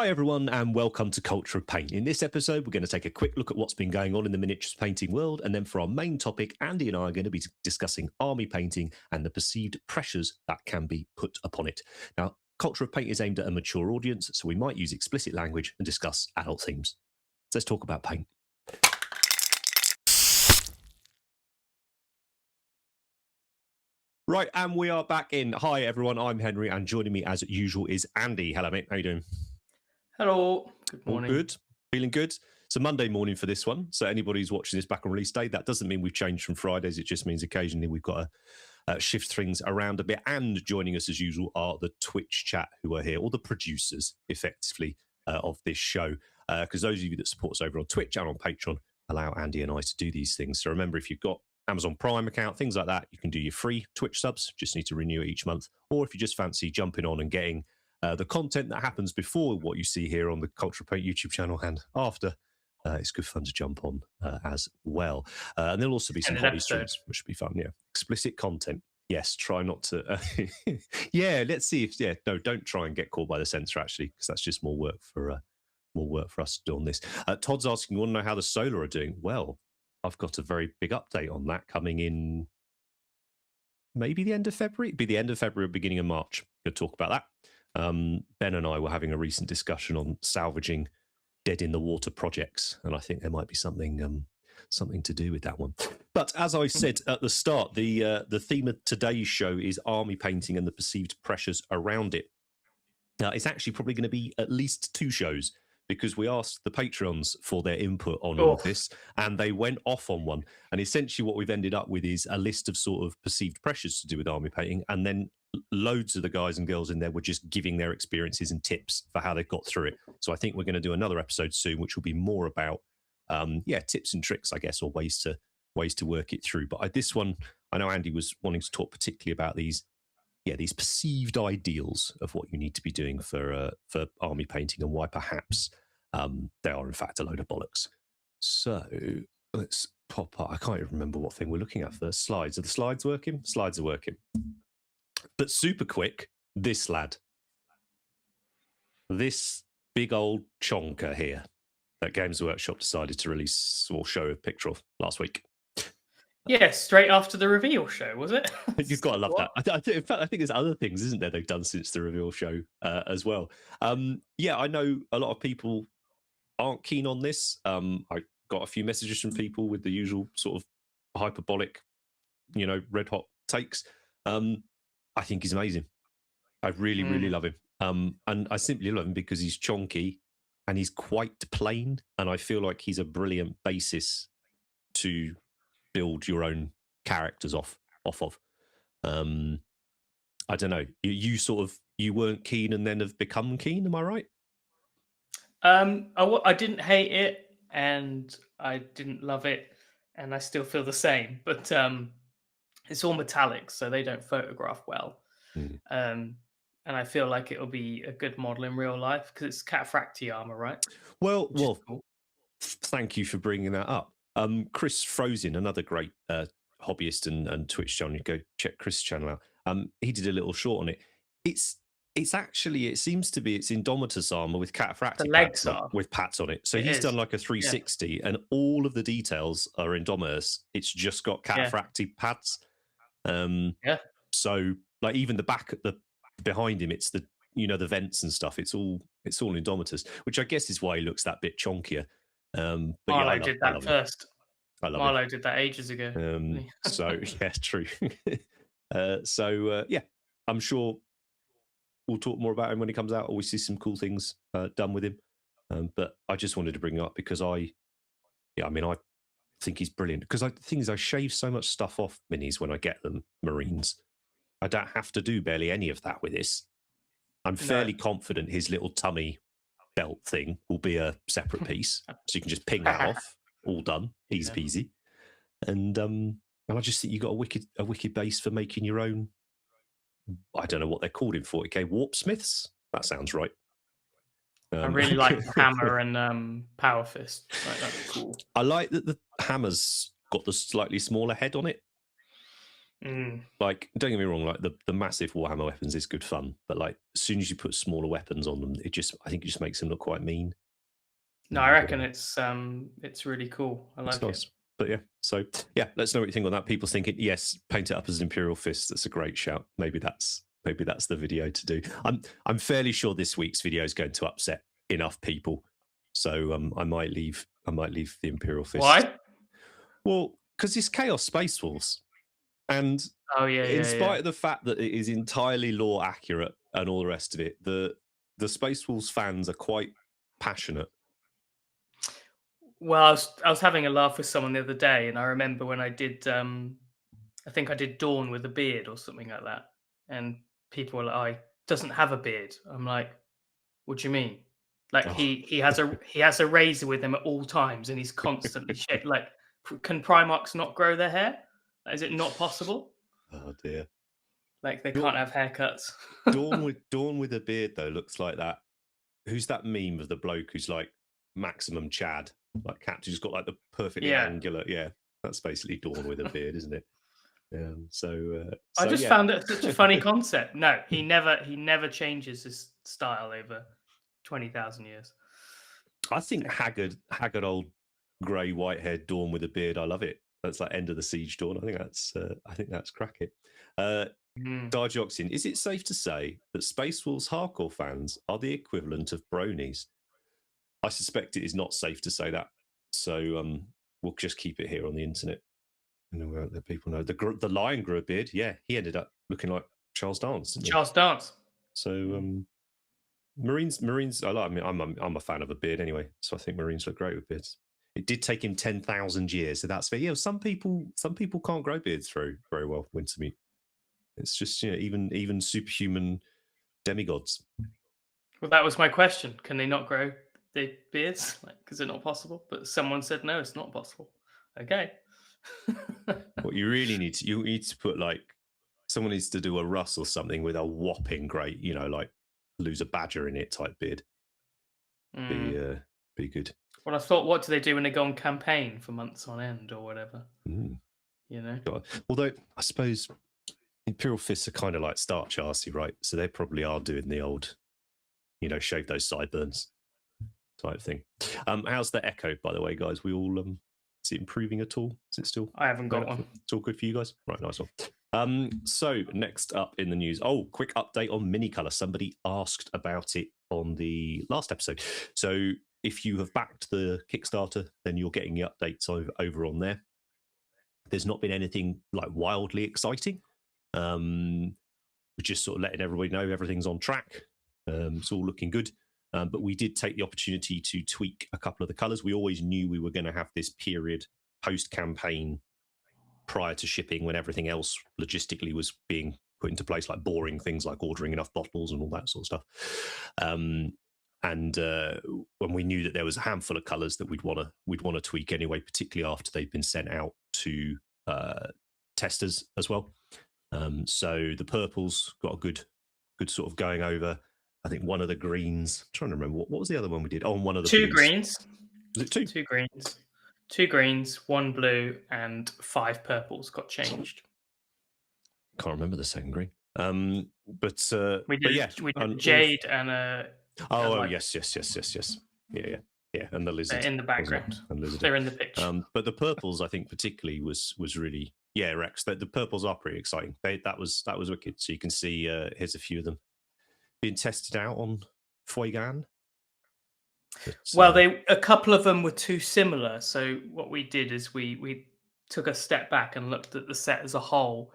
Hi, everyone, and welcome to Culture of Paint. In this episode, we're going to take a quick look at what's been going on in the miniatures painting world. And then for our main topic, Andy and I are going to be discussing army painting and the perceived pressures that can be put upon it. Now, Culture of Paint is aimed at a mature audience, so we might use explicit language and discuss adult themes. So let's talk about paint. Right, and we are back in. Hi, everyone. I'm Henry, and joining me as usual is Andy. Hello, mate. How you doing? Hello. Good morning. All good? Feeling good? It's a Monday morning for this one. So anybody who's watching this back on release day, that doesn't mean we've changed from Fridays. It just means occasionally we've got to shift things around a bit. And joining us as usual are the Twitch chat who are here, or the producers, effectively, of this show. Because those of you that support us over on Twitch and on Patreon allow Andy and I to do these things. So remember, if you've got Amazon Prime account, things like that, you can do your free Twitch subs. Just need to renew it each month. Or if you just fancy jumping on and getting the content that happens before what you see here on the Culture of Paint YouTube channel and after, it's good fun to jump on as well. And there'll also be some hobby streams, which should be fun. Yeah, explicit content. Yes, try not to. Yeah, let's see if. Yeah, no, don't try and get caught by the censor actually, because that's just more work for us to do on this. Todd's asking, you want to know how the solar are doing? Well, I've got a very big update on that coming in. Maybe the end of February. It'd be the end of February, beginning of March. We'll talk about that. Ben and I were having a recent discussion on salvaging dead in the water projects, and I think there might be something to do with that one. But as I said at the start, the theme of today's show is army painting and the perceived pressures around it. Now, it's actually probably going to be at least 2 shows, because we asked the Patreons for their input on all of this, and they went off on one. And essentially what we've ended up with is a list of sort of perceived pressures to do with army painting, and then loads of the guys and girls in there were just giving their experiences and tips for how they got through it. So I think we're going to do another episode soon, which will be more about, tips and tricks, I guess, or ways to work it through. But this one, I know Andy was wanting to talk particularly about these perceived ideals of what you need to be doing for army painting and why perhaps they are in fact a load of bollocks. So let's pop up. I can't even remember what thing we're looking at first. Slides. Are the slides working? Slides are working. But super quick, this lad. This big old chonker here that Games Workshop decided to release or show a picture of last week. Yeah, straight after the reveal show, was it? You've got to love that. In fact, I think there's other things, isn't there, they've done since the reveal show as well. I know a lot of people aren't keen on this. I got a few messages from people with the usual sort of hyperbolic, red hot takes. I think he's amazing. I really, really love him. And I simply love him because he's chonky and he's quite plain. And I feel like he's a brilliant basis to build your own characters off of. I don't know. You weren't keen and then have become keen. Am I right? I didn't hate it and I didn't love it, and I still feel the same. But it's all metallic, so they don't photograph well. And I feel like it'll be a good model in real life because it's cataphractii armor, right? Well, cool. Thank you for bringing that up. Chris Frozen, another great hobbyist and Twitch channel. You go check Chris' channel out. He did a little short on it. It's actually, it seems to be, it's Indomitus armor with cataphractii pads with pats on it. So he's done like a 360 and all of the details are Indomitus. It's just got cataphractii pads. So like even the back at the behind him, it's the the vents and stuff. It's all Indomitus, which I guess is why he looks that bit chonkier. Marlo did that first. Marlo did that ages ago. So yeah, true. I'm sure we'll talk more about him when he comes out, or we see some cool things done with him. But I just wanted to bring it up because I think he's brilliant. Because the thing is, I shave so much stuff off minis when I get them, Marines. I don't have to do barely any of that with this. I'm fairly confident his little tummy belt thing will be a separate piece, so you can just ping that off. All done, easy peasy. And I just think you got a wicked base for making your own. I don't know what they're called in 40k. Warp Smiths. That sounds right. I really like the hammer and power fist. Like, that's cool. I like that the hammer's got the slightly smaller head on it. Mm. Like, don't get me wrong, like the massive Warhammer weapons is good fun, but like as soon as you put smaller weapons on them, I think it just makes them look quite mean. No, I And reckon it's really cool. I it's like it. nice. But yeah, so yeah, let's know what you think on that. People thinking, yes, paint it up as an Imperial Fist. That's a great shout. Maybe that's the video to do. I'm fairly sure this week's video is going to upset enough people, so I might leave the Imperial Fist. Why? Well, because it's Chaos Space Wolves, and Oh yeah, in yeah, yeah. spite of the fact that it is entirely lore accurate and all the rest of it, the Space Wolves fans are quite passionate. Well, I was having a laugh with someone the other day, and I remember when I did. I think I did Dawn with a beard or something like that, and people were like, "Oh, he doesn't have a beard." I'm like, "What do you mean?" Like Oh, he has a razor with him at all times, and he's constantly shaved. Like, can Primarchs not grow their hair? Like, is it not possible? oh dear. Like they Dawn, can't have haircuts. Dawn with a beard though looks like that. Who's that meme of the bloke who's like maximum Chad, like Captain, who's got like the perfectly Yeah. angular? Yeah, that's basically Dawn with a beard, isn't it? I So just yeah. found it such a funny concept. No, he never changes his style over 20,000 years. I think haggard old grey white haired Dawn with a beard. I love it. That's like end of the siege Dawn. I think that's crack it. Mm. Darjoxin, is it safe to say that Space Wolves hardcore fans are the equivalent of bronies? I suspect it is not safe to say that. So we'll just keep it here on the internet. And let people know. The lion grew a beard. Yeah, he ended up looking like Charles Dance, didn't he? Charles Dance. So Marines. I mean, I'm a fan of a beard anyway. So I think Marines look great with beards. It did take him 10,000 years, so that's fair. Yeah, some people can't grow beards very well. Wintermute. It's just even superhuman demigods. Well, that was my question. Can they not grow their beards? Like, is it not possible? But someone said no, it's not possible. Okay. What you really you need to put like someone needs to do a Russ or something with a whopping great, like lose a badger in it type beard. Be good. Well, I thought, what do they do when they go on campaign for months on end or whatever? Mm. You know. Although I suppose Imperial Fists are kind of like starch arsey, right? So they probably are doing the old, shave those sideburns type thing. How's the echo, by the way, guys? We all is it improving at all? Is it still? I haven't got one. It's all good for you guys, right? Nice one. So next up in the news, quick update on Minicolor. Somebody asked about it on the last episode. So if you have backed the Kickstarter, then you're getting the updates over on there. There's not been anything like wildly exciting. We're just sort of letting everybody know everything's on track. It's all looking good. But we did take the opportunity to tweak a couple of the colors. We always knew we were going to have this period post-campaign prior to shipping when everything else logistically was being put into place, like boring things like ordering enough bottles and all that sort of stuff. And when we knew that there was a handful of colors that we'd want to tweak anyway, particularly after they'd been sent out to testers as well. So the purples got a good sort of going over. I think one of the greens. I'm trying to remember what was the other one we did. Oh, and one of the two blues. greens. Was it two? Two greens, one blue, and 5 purples got changed. Can't remember the second green. But we did jade and yes. Yeah, and the lizard in the background. They're in the pitch. But the purples, I think, particularly was really Rex. The purples are pretty exciting. That was wicked. So you can see here's a few of them being tested out on Foigan. Well, a couple of them were too similar. So what we did is we took a step back and looked at the set as a whole,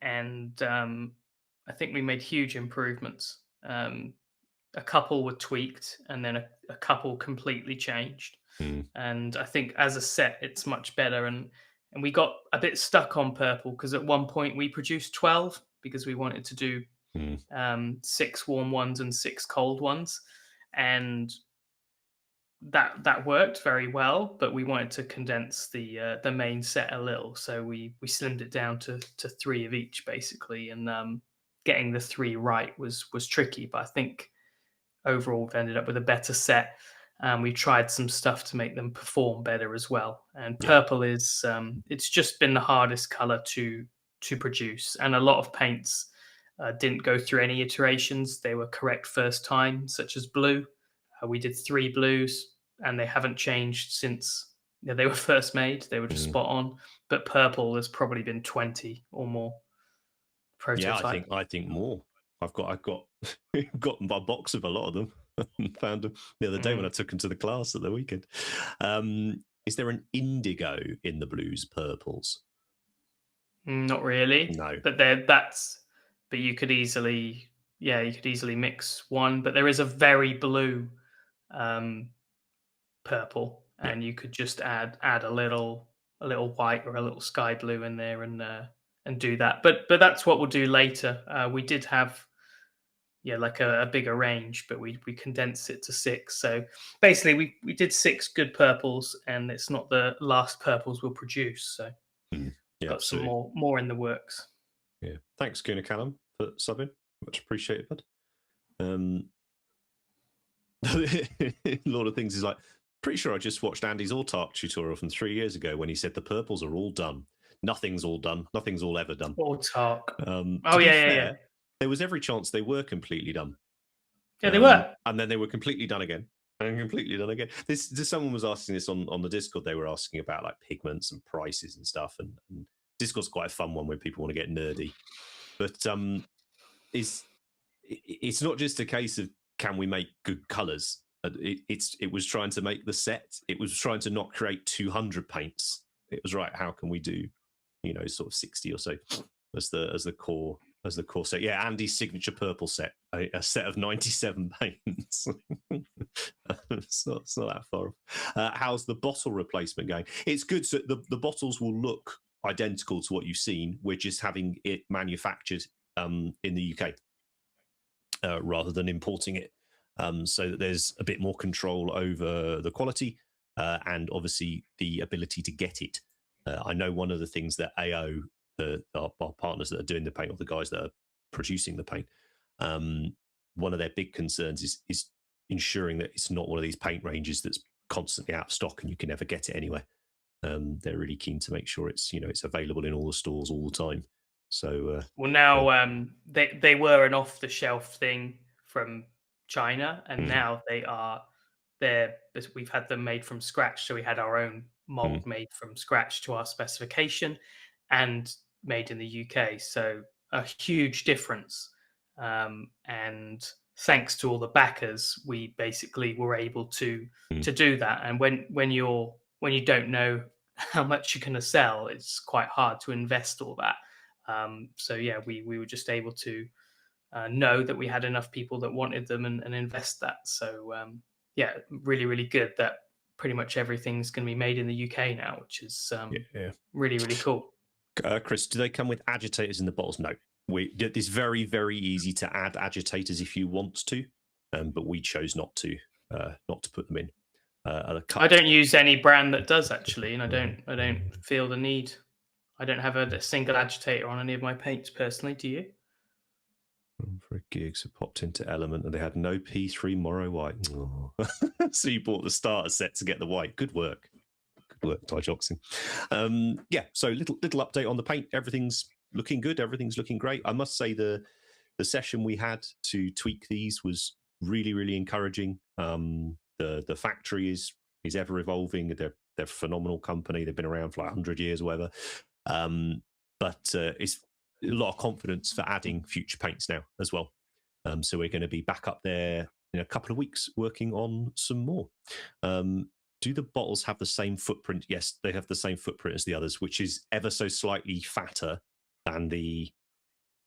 and I think we made huge improvements. A couple were tweaked, and then a couple completely changed. And I think as a set, it's much better. And we got a bit stuck on purple because at one point we produced 12 because we wanted to do 6 warm ones and 6 cold ones, and that worked very well. But we wanted to condense the main set a little, so we slimmed it down to 3 of each basically. And getting the 3 right was tricky, but I think overall we've ended up with a better set. We tried some stuff to make them perform better as well. And purple is it's just been the hardest color to to produce, and a lot of paints didn't go through any iterations. They were correct first time, such as blue. We did 3 blues, and they haven't changed since they were first made. They were just spot on. But purple has probably been 20 or more Yeah, prototype. I think more. I've got got a box of a lot of them. Found them the other day when I took them to the class at the weekend. Is there an indigo in the blues purples? Not really. No. But but you could easily, you could easily mix one. But there is a very blue um, purple, Yeah. and you could just add a little white or a little sky blue in there and do that. But that's what we'll do later. We did have like a bigger range, but we condensed it to 6. So basically, we did 6 good purples, and it's not the last purples we'll produce. So Yeah, got some absolutely. more in the works. Yeah. Thanks, Kuna Callum, for subbing. Much appreciated, bud. A lot of things is like, pretty sure I just watched Andy's Autark tutorial from 3 years ago when he said the purples are all done. Nothing's all done. Nothing's all ever done. Autark. To Oh, be yeah. fair, there was every chance they were completely done. Yeah, they were. And then they were completely done again. And completely done again. Someone was asking this on the Discord. They were asking about like pigments and prices and stuff. And Discord's quite a fun one where people want to get nerdy. But it's not just a case of can we make good colours. It was trying to make the set. It was trying to not create 200 paints. It was right. How can we do, sort of 60 or so as the core set? Yeah, Andy's signature purple set, a set of 97 paints. it's not that far off. How's the bottle replacement going? It's good. So the bottles will look identical to what you've seen. We're just having it manufactured in the UK. Rather than importing it, so that there's a bit more control over the quality and obviously the ability to get it. I know one of the things that AO, our partners that are doing the paint, or the guys that are producing the paint, one of their big concerns is ensuring that it's not one of these paint ranges that's constantly out of stock and you can never get it anywhere. They're really keen to make sure it's available in all the stores all the time. So well, now they were an off the shelf thing from China, and now we've had them made from scratch. So we had our own mold made from scratch to our specification and made in the UK. So a huge difference. And thanks to all the backers, we basically were able to do that. And when you don't know how much you're going to sell, it's quite hard to invest all that. So yeah, we were just able to know that we had enough people that wanted them and invest that. So yeah, really, really good that pretty much everything's going to be made in the UK now, which is really, really cool. Chris, do they come with agitators in the bottles? No. It's very, very easy to add agitators if you want to, but we chose not to put them in. I don't use any brand that does actually, and I don't feel the need. I don't have a single agitator on any of my paints personally. Do you? For a gig, so popped into Element and they had no P3 Morrow White. Oh. So you bought the starter set to get the white. Good work. Good work, Digoxin. Yeah, so little update on the paint. Everything's looking good. Everything's looking great. I must say the session we had to tweak these was really, really encouraging. The factory is ever evolving. They're a phenomenal company. They've been around for like 100 years or whatever. But it's a lot of confidence for adding future paints now as well. So we're going to be back up there in a couple of weeks working on some more. Do the bottles have the same footprint? Yes, they have the same footprint as the others, which is ever so slightly fatter than the,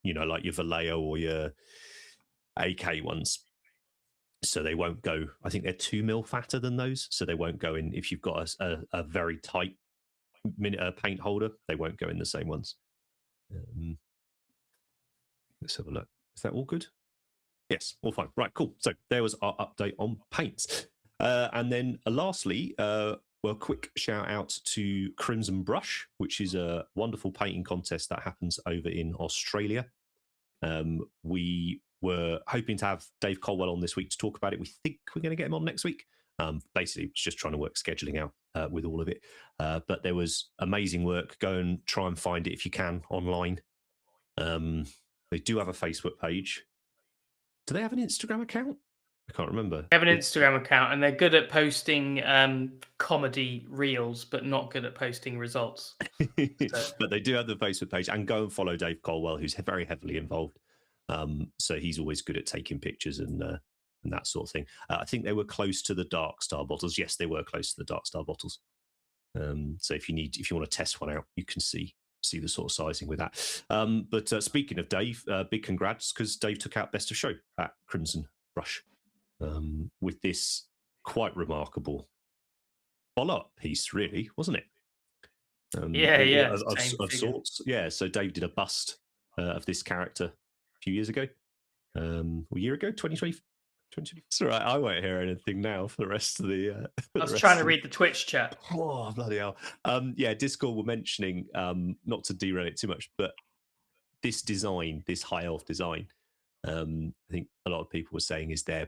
like your Vallejo or your AK ones. So they won't go, I think they're 2 mil fatter than those. So they won't go in, if you've got a very tight paint holder, they won't go in the same ones. Let's have a look. Is that all good? Yes, all fine. Right, cool. So there was our update on paints. And then lastly, a quick shout out to Crimson Brush, which is a wonderful painting contest that happens over in Australia. We were hoping to have Dave Colwell on this week to talk about it. We think we're going to get him on next week. Basically, it's just trying to work scheduling out. with all of it. But there was amazing work. Go and try and find it if you can online. They do have a Facebook page. Do they have an Instagram account? I can't remember. They have an Instagram account, and they're good at posting comedy reels, but not good at posting results. So. But they do have the Facebook page, and go and follow Dave Colwell, who's very heavily involved. So he's always good at taking pictures and that sort of thing. I think they were close to the Dark Star bottles. Yes, they were close to the Dark Star bottles. So if you want to test one out, you can see the sort of sizing with that. But speaking of Dave, big congrats, because Dave took out Best of Show at Crimson Rush with this quite remarkable follow-up piece, really, wasn't it? Yeah, of sorts. Yeah, so Dave did a bust of this character a few years ago, a year ago, 2020. It's all right. I won't hear anything now for the rest of the. I was trying to read the Twitch chat. Oh, bloody hell! Yeah, Discord were mentioning, not to derail it too much, but this design, this high elf design, I think a lot of people were saying is their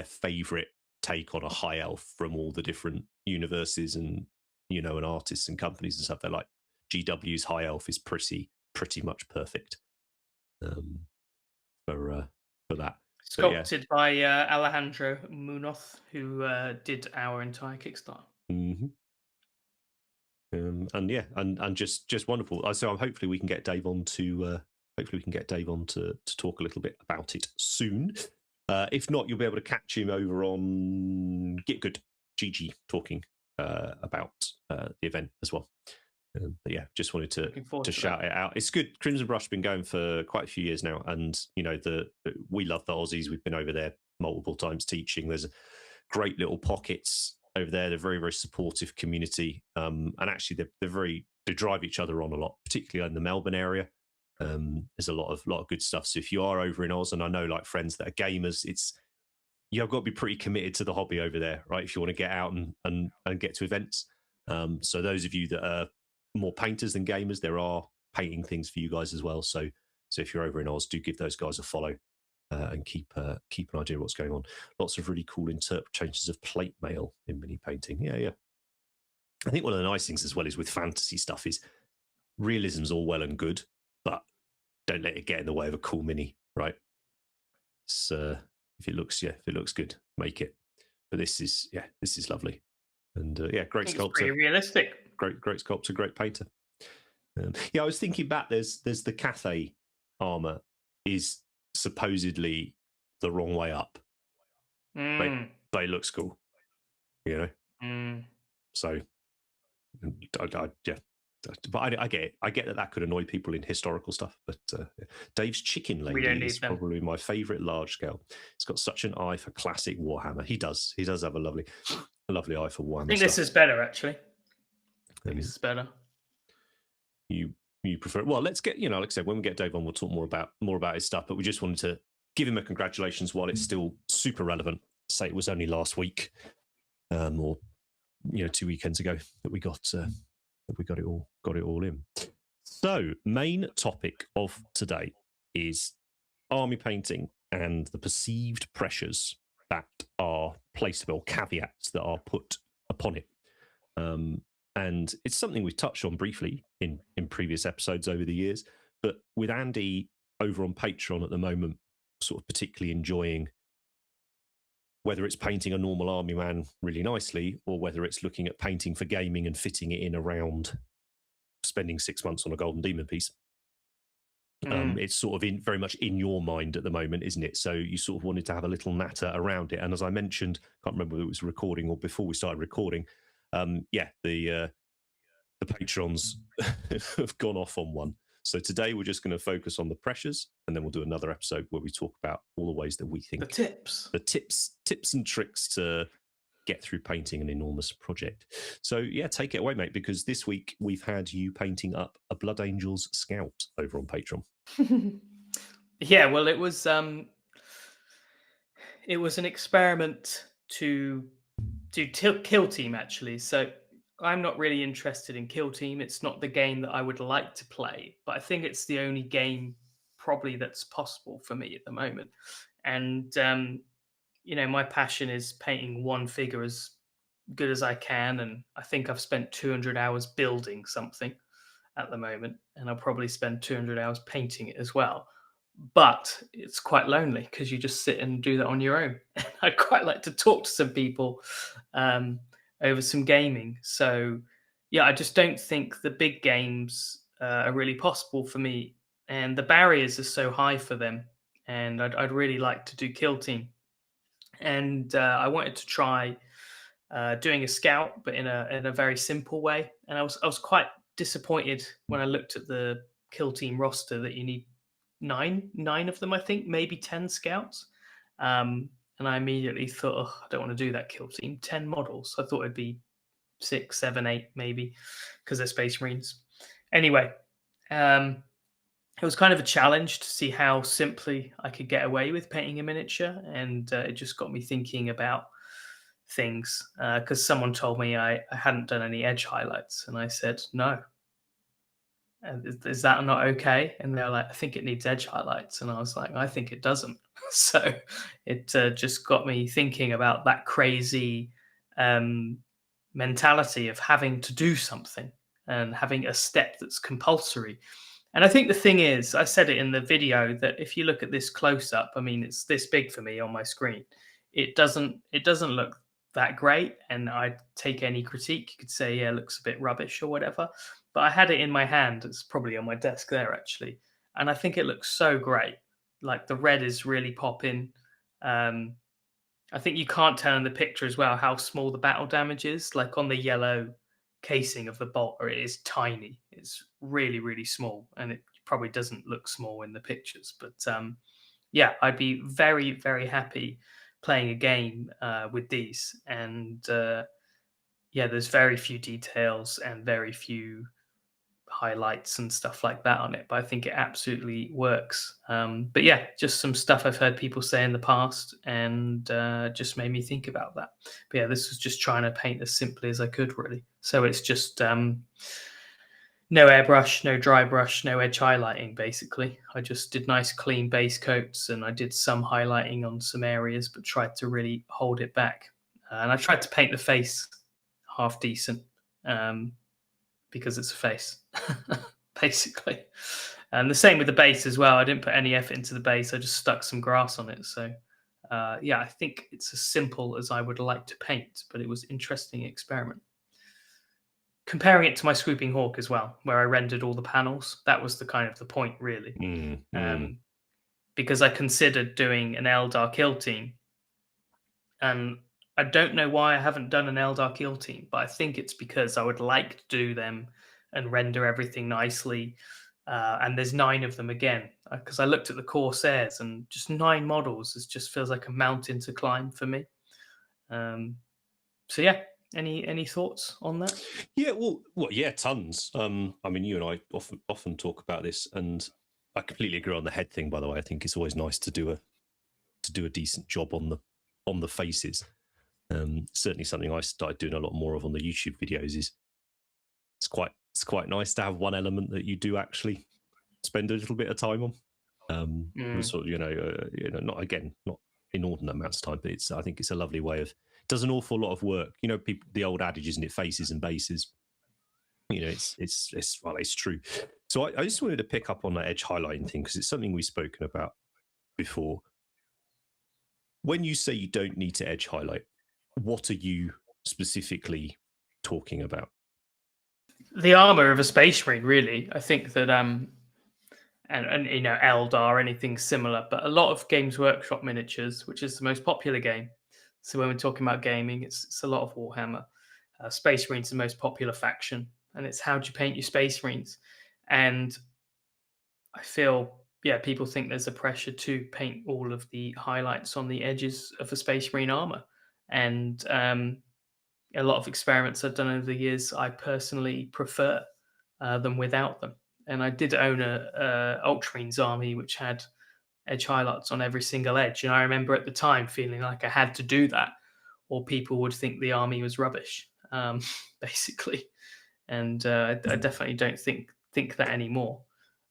favourite take on a high elf from all the different universes and and artists and companies and stuff. They're like, GW's high elf is pretty much perfect for that. Sculpted by Alejandro Munoz, who did our entire Kickstarter. Mm-hmm. And yeah, and just wonderful. So hopefully we can get Dave on to talk a little bit about it soon. If not, you'll be able to catch him over on Get Good GG talking about the event as well. But yeah, just wanted to shout it out. It's good. Crimson Brush has been going for quite a few years now, and we love the Aussies. We've been over there multiple times teaching. There's great little pockets over there. They're very, very supportive community, and actually they drive each other on a lot, particularly in the Melbourne area. There's a lot of good stuff. So if you are over in Oz, and I know like friends that are gamers, you've got to be pretty committed to the hobby over there, right? If you want to get out and get to events. So those of you that are more painters than gamers, there are painting things for you guys as well. So if you're over in Oz, do give those guys a follow and keep an idea of what's going on. Lots of really cool interpretations of plate mail in mini painting. Yeah. I think one of the nice things as well is with fantasy stuff is realism's all well and good, but don't let it get in the way of a cool mini, right? So if it looks good, make it. But this is lovely. And great sculptor. It's pretty realistic. Great sculptor, great painter. I was thinking back. There's the Cathay armor is supposedly the wrong way up, but it looks cool, So, but I get it. I get that could annoy people in historical stuff. But Dave's Chicken Lady is probably my favourite large scale. He's got such an eye for classic Warhammer. He does have a lovely eye for Warhammer. I think this is better, actually. This is better. You prefer? Well, let's get like I said, when we get Dave on, we'll talk more about his stuff. But we just wanted to give him a congratulations while it's still super relevant. Say it was only last week, or 2 weekends ago that we got it all in. So, main topic of today is army painting and the perceived pressures that are placed, or caveats that are put upon it. And it's something we've touched on briefly in previous episodes over the years. But with Andy over on Patreon at the moment, sort of particularly enjoying whether it's painting a normal army man really nicely, or whether it's looking at painting for gaming and fitting it in around spending 6 months on a Golden Demon piece. It's sort of very much in your mind at the moment, isn't it? So you sort of wanted to have a little natter around it. And as I mentioned, can't remember whether it was recording or before we started recording. The patrons have gone off on one. So today we're just going to focus on the pressures, and then we'll do another episode where we talk about all the ways that we think the tips and tricks to get through painting an enormous project. So yeah, take it away, mate, because this week we've had you painting up a Blood Angels Scout over on Patreon. Yeah, well, it was an experiment to do Kill Team, actually. So I'm not really interested in Kill Team. It's not the game that I would like to play, but I think it's the only game probably that's possible for me at the moment. And my passion is painting one figure as good as I can, and I think I've spent 200 hours building something at the moment, and I'll probably spend 200 hours painting it as well. But it's quite lonely because you just sit and do that on your own. And I'd quite like to talk to some people um, over some gaming. So, yeah, I just don't think the big games are really possible for me, and the barriers are so high for them. And I'd really like to do Kill Team, and I wanted to try doing a scout, but in a very simple way. And I was quite disappointed when I looked at the Kill Team roster that you need nine of them, I think, maybe 10 scouts. And I immediately thought, oh, I don't want to do that Kill Team. 10 models. I thought it'd be 6, 7, 8, maybe, because they're Space Marines. Anyway, um, it was kind of a challenge to see how simply I could get away with painting a miniature, and it just got me thinking about things because someone told me I hadn't done any edge highlights, and I said no. Is that not okay? And they're like, I think it needs edge highlights, and I was like, I think it doesn't. So it just got me thinking about that crazy um, mentality of having to do something and having a step that's compulsory. And I think the thing is, I said it in the video, that if you look at this close up, I mean, it's this big for me on my screen. It doesn't look that great, and I'd take any critique. You could say, yeah, it looks a bit rubbish or whatever. But I had it in my hand. It's probably on my desk there, actually. And I think it looks so great. Like, the red is really popping. Um, I think you can't tell in the picture as well how small the battle damage is. Like, on the yellow casing of the bolter, it is tiny. It's really, really small. And it probably doesn't look small in the pictures. But yeah, I'd be very, very happy playing a game with these. And yeah, there's very few details and very few highlights and stuff like that on it, but I think it absolutely works. But yeah, just some stuff I've heard people say in the past, and just made me think about that. But yeah, this was just trying to paint as simply as I could, really. So it's just no airbrush, no dry brush, no edge highlighting. Basically, I just did nice clean base coats, and I did some highlighting on some areas, but tried to really hold it back. And I tried to paint the face half decent. Because it's a face, basically. And the same with the base as well. I didn't put any effort into the base. I just stuck some grass on it. So yeah, I think it's as simple as I would like to paint, but it was an interesting experiment. Comparing it to my Swooping Hawk as well, where I rendered all the panels, that was the kind of the point, really. Because I considered doing an Eldar Kill Team, and I don't know why I haven't done an Eldar Kill Team, but I think it's because I would like to do them and render everything nicely. And there's 9 of them again, because I looked at the Corsairs, and just 9 models. It just feels like a mountain to climb for me. So yeah, any thoughts on that? Yeah, well, yeah, tons. I mean, you and I often talk about this, and I completely agree on the head thing. By the way, I think it's always nice to do a decent job on the faces. Certainly something I started doing a lot more of on the YouTube videos. Is it's quite nice to have one element that you do actually spend a little bit of time on. Sort of, not inordinate amounts of time, but I think it's a lovely way of. It does an awful lot of work. People, the old adage, isn't it? Faces and bases. It's true. So I just wanted to pick up on that edge highlighting thing, because it's something we've spoken about before. When you say you don't need to edge highlight, what are you specifically talking about? The armor of a Space Marine, really. I think that and Eldar, anything similar, but a lot of Games Workshop miniatures, which is the most popular game. So when we're talking about gaming, it's a lot of Warhammer. Space Marine's the most popular faction, and it's how do you paint your Space Marines? And I feel, yeah, people think there's a pressure to paint all of the highlights on the edges of a Space Marine armor. And a lot of experiments I've done over the years, I personally prefer them without them. And I did own a Ultramarines army which had edge highlights on every single edge. And I remember at the time feeling like I had to do that, or people would think the army was rubbish, basically. And I definitely don't think that anymore.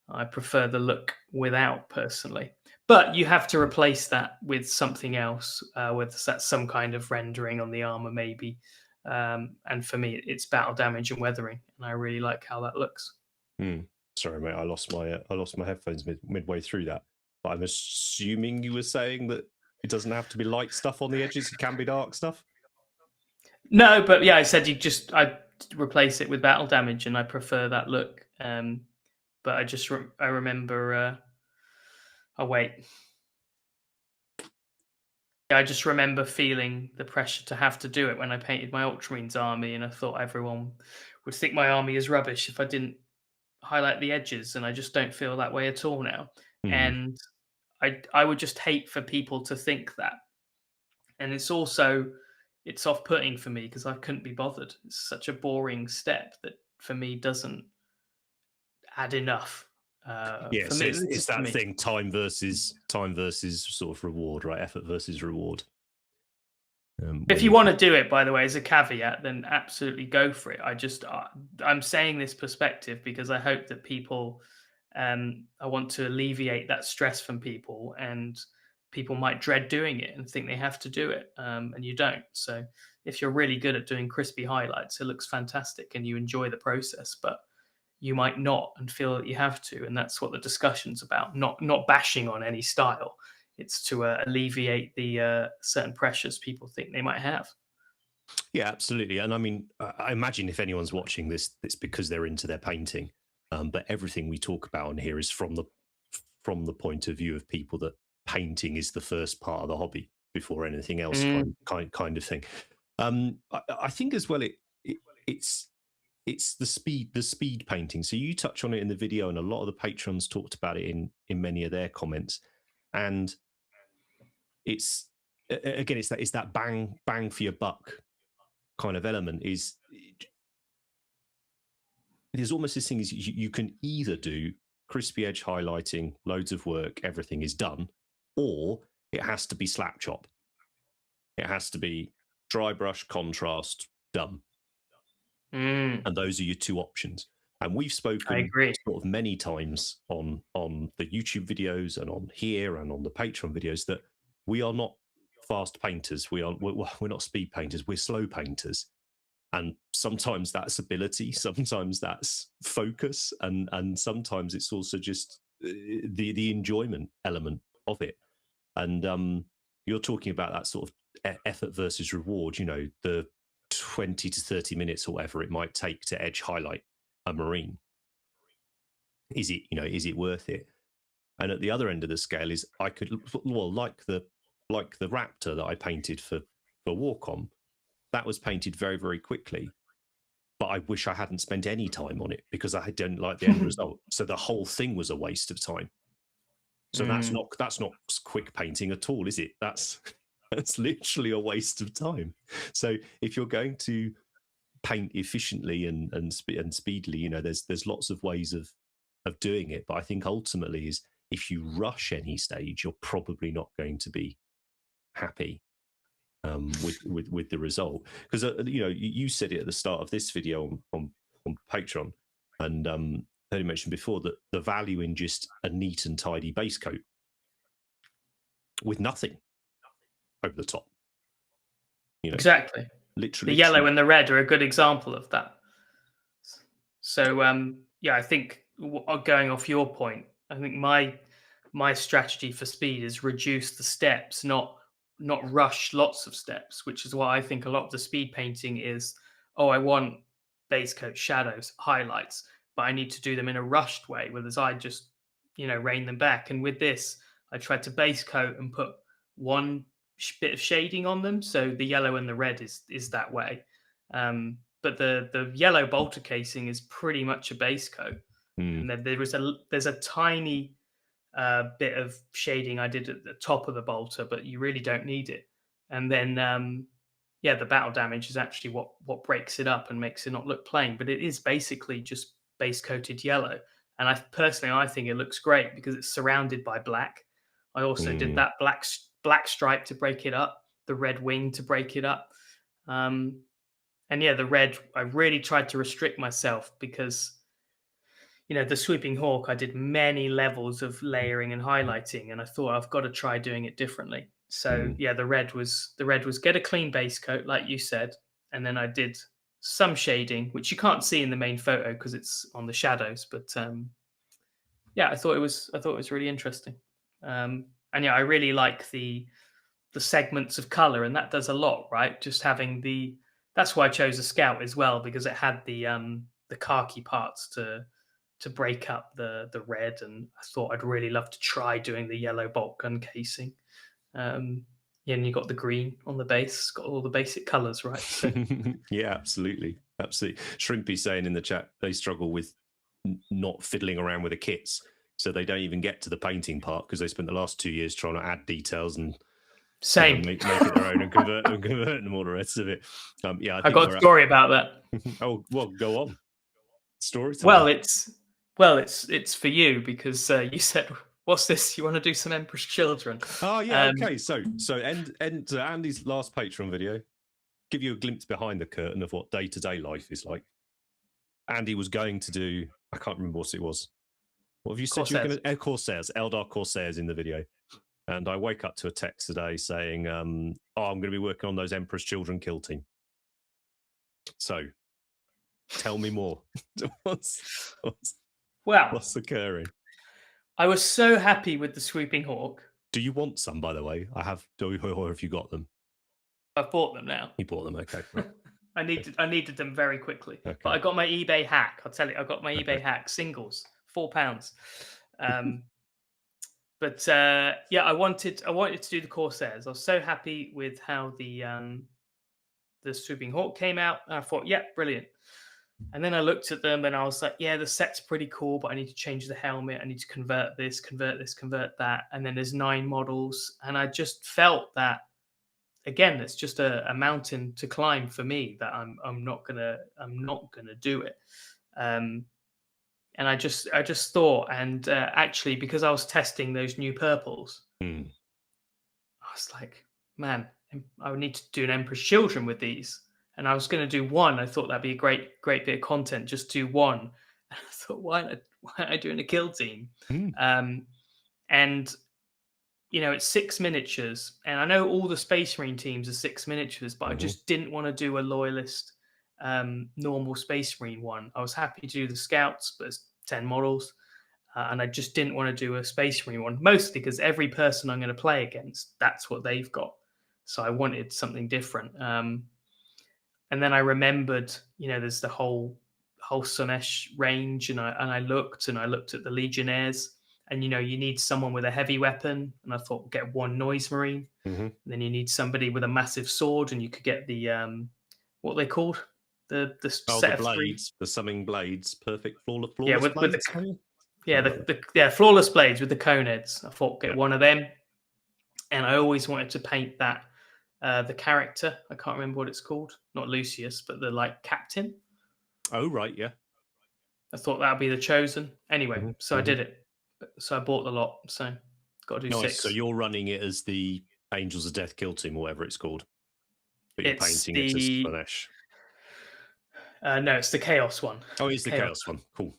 I prefer the look without, personally. But you have to replace that with something else, whether that's some kind of rendering on the armor, maybe. And for me, it's battle damage and weathering, and I really like how that looks. Sorry, mate, I lost my headphones midway through that. But I'm assuming you were saying that it doesn't have to be light stuff on the edges; it can be dark stuff. No, but yeah, I said I replace it with battle damage, and I prefer that look. But I remember. Oh wait, I just remember feeling the pressure to have to do it when I painted my Ultramarines army, and I thought everyone would think my army is rubbish if I didn't highlight the edges, and I just don't feel that way at all now. And I would just hate for people to think that. And it's off-putting for me because I couldn't be bothered. It's such a boring step that for me doesn't add enough. For Yes, me, it's just to that me. thing: time versus sort of reward, right? Effort versus reward. If you want to do it, by the way, as a caveat, then absolutely go for it. I'm saying this perspective because I hope that people, I want to alleviate that stress from people, and people might dread doing it and think they have to do it, and you don't. So if you're really good at doing crispy highlights, it looks fantastic and you enjoy the process, but you might not and feel that you have to, and that's what the discussion's about. Not bashing on any style. It's to alleviate the certain pressures people think they might have. Yeah, absolutely. And I mean, I imagine if anyone's watching this, it's because they're into their painting. But everything we talk about on here is from the point of view of people that painting is the first part of the hobby before anything else, Mm. kind of thing. I think as well, it's the speed painting. So you touch on it in the video, and a lot of the patrons talked about it in many of their comments. And it's again, it's that bang for your buck kind of element. Is there's almost this thing is you can either do crispy edge highlighting, loads of work, everything is done, or it has to be slap chop. It has to be dry brush, contrast, done. Mm. And those are your two options. And we've I spoken agree. sort of many times on the YouTube videos and on here and on the Patreon videos that we are not fast painters. We're not speed painters. We're slow painters. And sometimes that's ability, sometimes that's focus, and sometimes it's also just the enjoyment element of it. And you're talking about that sort of effort versus reward. You know, the 20 to 30 minutes or whatever it might take to edge highlight a marine. Is it worth it? And at the other end of the scale is I could, well, like the raptor that I painted for Warcom, that was painted very, very quickly. But I wish I hadn't spent any time on it because I didn't like the end result. So the whole thing was a waste of time. So that's not quick painting at all, is it? That's literally a waste of time. So if you're going to paint efficiently and speedily, you know, there's lots of ways of doing it. But I think ultimately is if you rush any stage, you're probably not going to be happy with the result, because you know, you said it at the start of this video on Patreon, and heard you mentioned before that the value in just a neat and tidy base coat with nothing over the top, you know, Exactly. The literally. yellow and the red are a good example of that. So yeah, I think going off your point, I think my strategy for speed is reduce the steps, not rush lots of steps, which is why I think a lot of the speed painting is, oh, I want base coat, shadows, highlights, but I need to do them in a rushed way, whereas I just, rein them back. And with this, I tried to base coat and put one bit of shading on them, so the yellow and the red is that way. But the yellow bolter casing is pretty much a base coat, and then there's a tiny bit of shading I did at the top of the bolter, but you really don't need it. And then yeah, the battle damage is actually what breaks it up and makes it not look plain. But it is basically just base coated yellow, and I think it looks great because it's surrounded by black. I also did that black stripe to break it up, the red wing to break it up. And yeah, the red, I really tried to restrict myself because, the Sweeping Hawk, I did many levels of layering and highlighting, and I thought I've got to try doing it differently. So yeah, the red was get a clean base coat, like you said, and then I did some shading, which you can't see in the main photo because it's on the shadows. But yeah, I thought it was really interesting. And yeah, I really like the segments of color, and that does a lot, right? Just having that's why I chose a Scout as well, because it had the khaki parts to break up the red, and I thought I'd really love to try doing the yellow bolt gun casing. Yeah, and you got the green on the base, got all the basic colors, right? So. Yeah, absolutely. Shrimpy saying in the chat they struggle with not fiddling around with the kits, so they don't even get to the painting part because they spent the last 2 years trying to add details and Same. make it their own and convert them, all the rest of it. Yeah, I got a story about that. Oh, well, go on. Story time. Well, it's for you because you said, "What's this? You want to do some Emperor's Children?" Oh yeah, okay. So end Andy's last Patreon video, give you a glimpse behind the curtain of what day-to-day life is like. Andy was going to do, I can't remember what it was. What have you said? You're going to Corsairs, Eldar Corsairs in the video. And I wake up to a text today saying, I'm going to be working on those Emperor's Children kill team. So tell me more. what's occurring? I was so happy with the Swooping Hawk. Do you want some, by the way? Or have you got them? I've bought them now. You bought them, okay. Right. I needed them very quickly. Okay. But I got my eBay hack. I'll tell you, I got my eBay hack singles, £4. But yeah, I wanted to do the Corsairs. I was so happy with how the Swooping Hawk came out. And I thought, yeah, brilliant. And then I looked at them and I was like, yeah, the set's pretty cool, but I need to change the helmet. I need to convert this, convert that. And then there's 9 models. And I just felt that, again, it's just a mountain to climb for me, that I'm not gonna do it. And I just thought, and actually, because I was testing those new purples, I was like, man, I would need to do an Emperor's Children with these. And I was going to do one. I thought that'd be a great bit of content. Just do one. And I thought, why am I doing a kill team? And you know, it's 6 miniatures, and I know all the Space Marine teams are 6 miniatures, but I just didn't want to do a loyalist normal Space Marine one. I was happy to do the Scouts, but it's 10 models, and I just didn't want to do a Space Marine one, mostly because every person I'm going to play against, that's what they've got. So I wanted something different. And then I remembered, you know, there's the whole Sonesh range, and I looked at the Legionnaires, and you know, you need someone with a heavy weapon, and I thought, get one Noise Marine. And then you need somebody with a massive sword, and you could get the what are they called, the set the of blades, the summing blades, perfect flawless yeah, with blades. The flawless blades with the cone heads. I thought, get one of them, and I always wanted to paint that. The character, I can't remember what it's called. Not Lucius, but the captain. Oh, right, yeah. I thought that would be the Chosen. Anyway, so I did it. So I bought the lot. So got to do 6. So you're running it as the Angels of Death kill team, or whatever it's called. But you're painting it as Slanesh. No, it's the Chaos one. Oh, it's the Chaos one. Cool.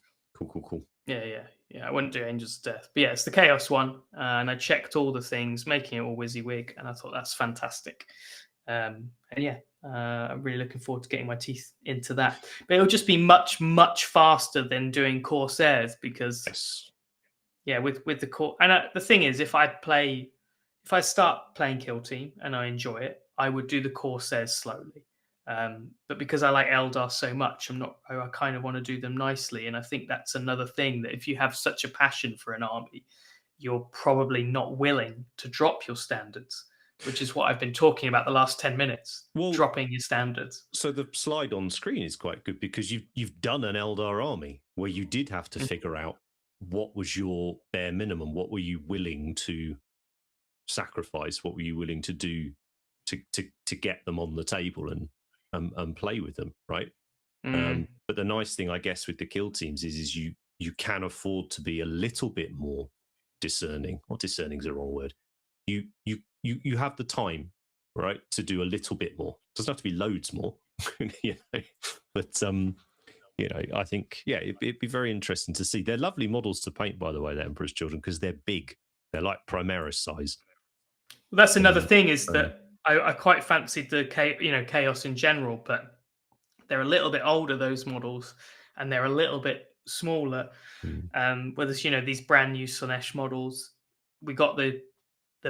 Yeah. I wouldn't do Angels of Death. But yeah, it's the Chaos one. And I checked all the things, making it all WYSIWYG, and I thought that's fantastic. And yeah, I'm really looking forward to getting my teeth into that. But it'll just be much, much faster than doing Corsairs, because yeah, with the core. And the thing is, if I start playing Kill Team and I enjoy it, I would do the Corsairs slowly. But because I like Eldar so much, I kind of want to do them nicely. And I think that's another thing, that if you have such a passion for an army, you're probably not willing to drop your standards, which is what I've been talking about the last 10 minutes, dropping your standards. So the slide on screen is quite good, because you've done an Eldar army where you did have to figure out what was your bare minimum, what were you willing to sacrifice, what were you willing to do to get them on the table and play with them, right? But the nice thing, I guess, with the kill teams is you can afford to be a little bit more discerning. Or discerning is the wrong word. You have the time, right, to do a little bit more. It doesn't have to be loads more, you know. But you know, I think it'd be very interesting to see. They're lovely models to paint, by the way, the Emperor's Children, because they're big. They're like Primaris size. Well, that's another thing, is that I quite fancied the chaos in general, but they're a little bit older, those models, and they're a little bit smaller. Mm. Whereas these brand new Slanesh models, we got the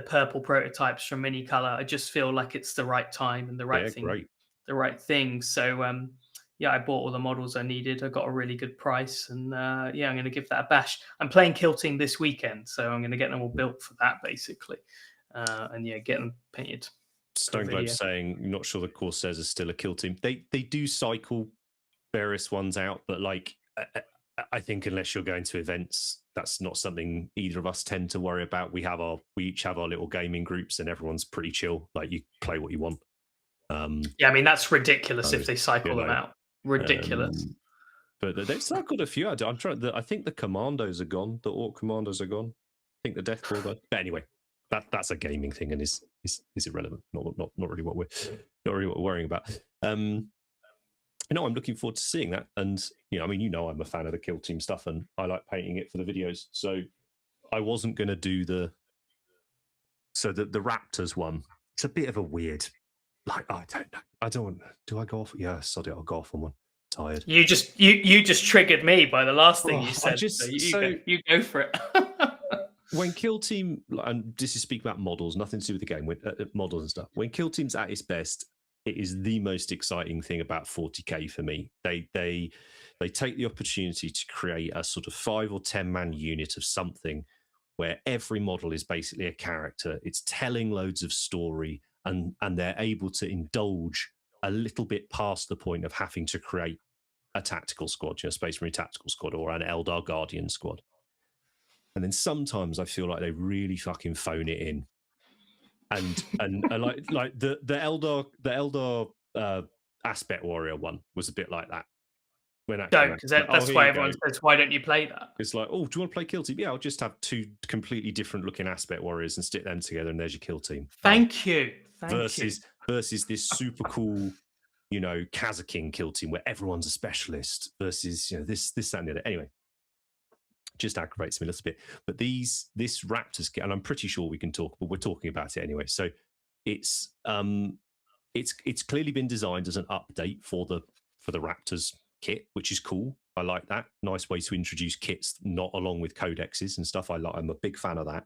purple prototypes from Mini Color. I just feel like it's the right time and the right Yeah, thing, great. the right thing. So yeah, I bought all the models I needed. I got a really good price, and yeah, I'm going to give that a bash. I'm playing Kill Team this weekend, so I'm going to get them all built for that basically, and yeah, get them painted for a Stoneglobe video. saying, "You're not sure the Corsairs are still a kill team. They do cycle various ones out, but like I think unless you're going to events, that's not something either of us tend to worry about. We each have our little gaming groups, and everyone's pretty chill. Like you play what you want. Yeah, I mean that's ridiculous So, if they you cycle them know, out. Ridiculous. but they've cycled a few out. I'm trying. I think the commandos are gone. The Orc commandos are gone. I think the Death Ball. But anyway, that's a gaming thing and is irrelevant. Not really what we're worrying about. I'm looking forward to seeing that. And I mean, I'm a fan of the Kill Team stuff, and I like painting it for the videos. So I wasn't going to do the Raptors one. It's a bit of a weird. Like I don't know. I don't. Do I go off? Yeah, sod it. I'll go off on one. Tired. You just triggered me by the last thing you I said. So just you go for it. when Kill Team, and this is speaking about models, nothing to do with the game, models and stuff. When Kill Team's at its best, it is the most exciting thing about 40k for me. They take the opportunity to create a sort of 5 or 10 man unit of something where every model is basically a character. It's telling loads of story, and they're able to indulge a little bit past the point of having to create a tactical squad, Space Marine tactical squad, or an Eldar Guardian squad. And then sometimes I feel like they really fucking phone it in. And like the Eldar Aspect Warrior one was a bit like that. When that came Don't, out, because like, that's here why you everyone go. says, "Why don't you play that?" It's like, oh, do you want to play Kill Team? Yeah, I'll just have 2 completely different looking Aspect Warriors and stick them together, and there's your Kill Team. Thank you. Versus this super cool, Kazakin Kill Team where everyone's a specialist versus this that and the other. Anyway, just aggravates me a little bit. But this Raptors kit, and I'm pretty sure we can talk, but we're talking about it anyway. So it's clearly been designed as an update for the Raptors kit, which is cool. I like that. Nice way to introduce kits, not along with codexes and stuff. I'm a big fan of that.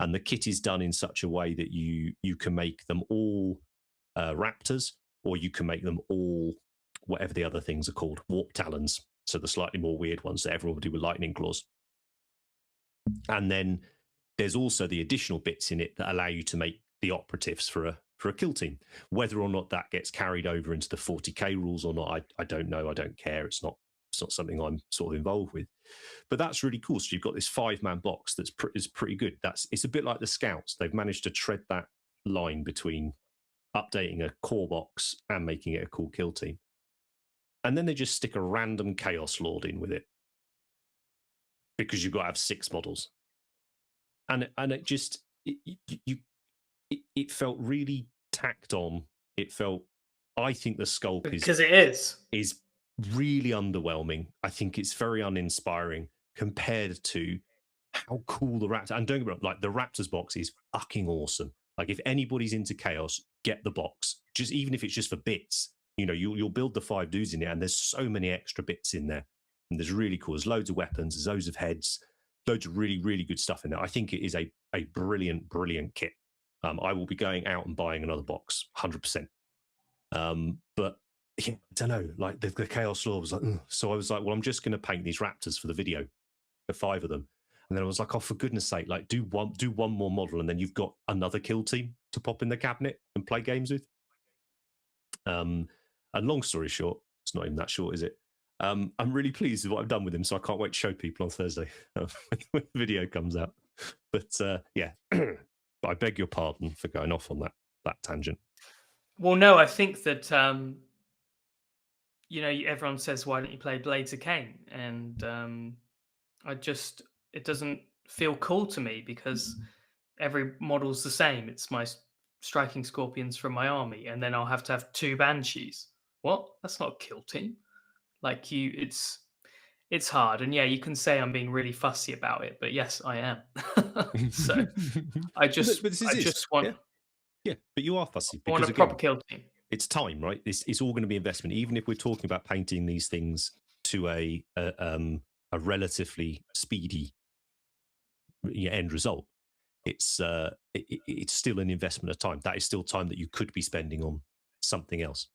And the kit is done in such a way that you can make them all Raptors, or you can make them all whatever the other things are called, Warp Talons. So the slightly more weird ones that everyone would do with lightning claws. And then there's also the additional bits in it that allow you to make the operatives for a kill team. Whether or not that gets carried over into the 40k rules or not, I don't know. I don't care. It's not something I'm sort of involved with. But that's really cool. So you've got this 5-man box is pretty good. It's a bit like the Scouts. They've managed to tread that line between updating a core box and making it a cool kill team. And then they just stick a random Chaos Lord in with it, because you've got to have 6 models. And it just it felt really tacked on. It felt, I think the sculpt Because it is really underwhelming. I think it's very uninspiring compared to how cool the Raptors. And don't get me wrong, like the Raptors box is fucking awesome. Like if anybody's into Chaos, get the box. Just even if it's just for bits, you'll build the 5 dudes in there, and there's so many extra bits in there. And there's really cool. There's loads of weapons, there's loads of heads, loads of really, really good stuff in there. I think it is a brilliant, brilliant kit. I will be going out and buying another box, 100%. But yeah, I don't know, like the Chaos Lord was like, ugh. So I was like, well, I'm just going to paint these Raptors for the video, the 5 of them. And then I was like, oh, for goodness sake, like do one more model, and then you've got another kill team to pop in the cabinet and play games with. And long story short, it's not even that short, is it? I'm really pleased with what I've done with him, so I can't wait to show people on Thursday when the video comes out. But yeah, I beg your pardon for going off on that tangent. Well, no, I think that everyone says, "Why don't you play Blades of Cain?" And it doesn't feel cool to me because every model's the same. It's my striking scorpions from my army, and then I'll have to have 2 banshees. What? That's not a kill team. Like it's hard. And yeah, you can say I'm being really fussy about it, but yes, I am. So I just but this is I just want yeah. Yeah, but you are fussy I want because a proper again, kill team. it's time, right? It's all going to be investment. Even if we're talking about painting these things to a relatively speedy end result, it's still an investment of time. That is still time that you could be spending on something else.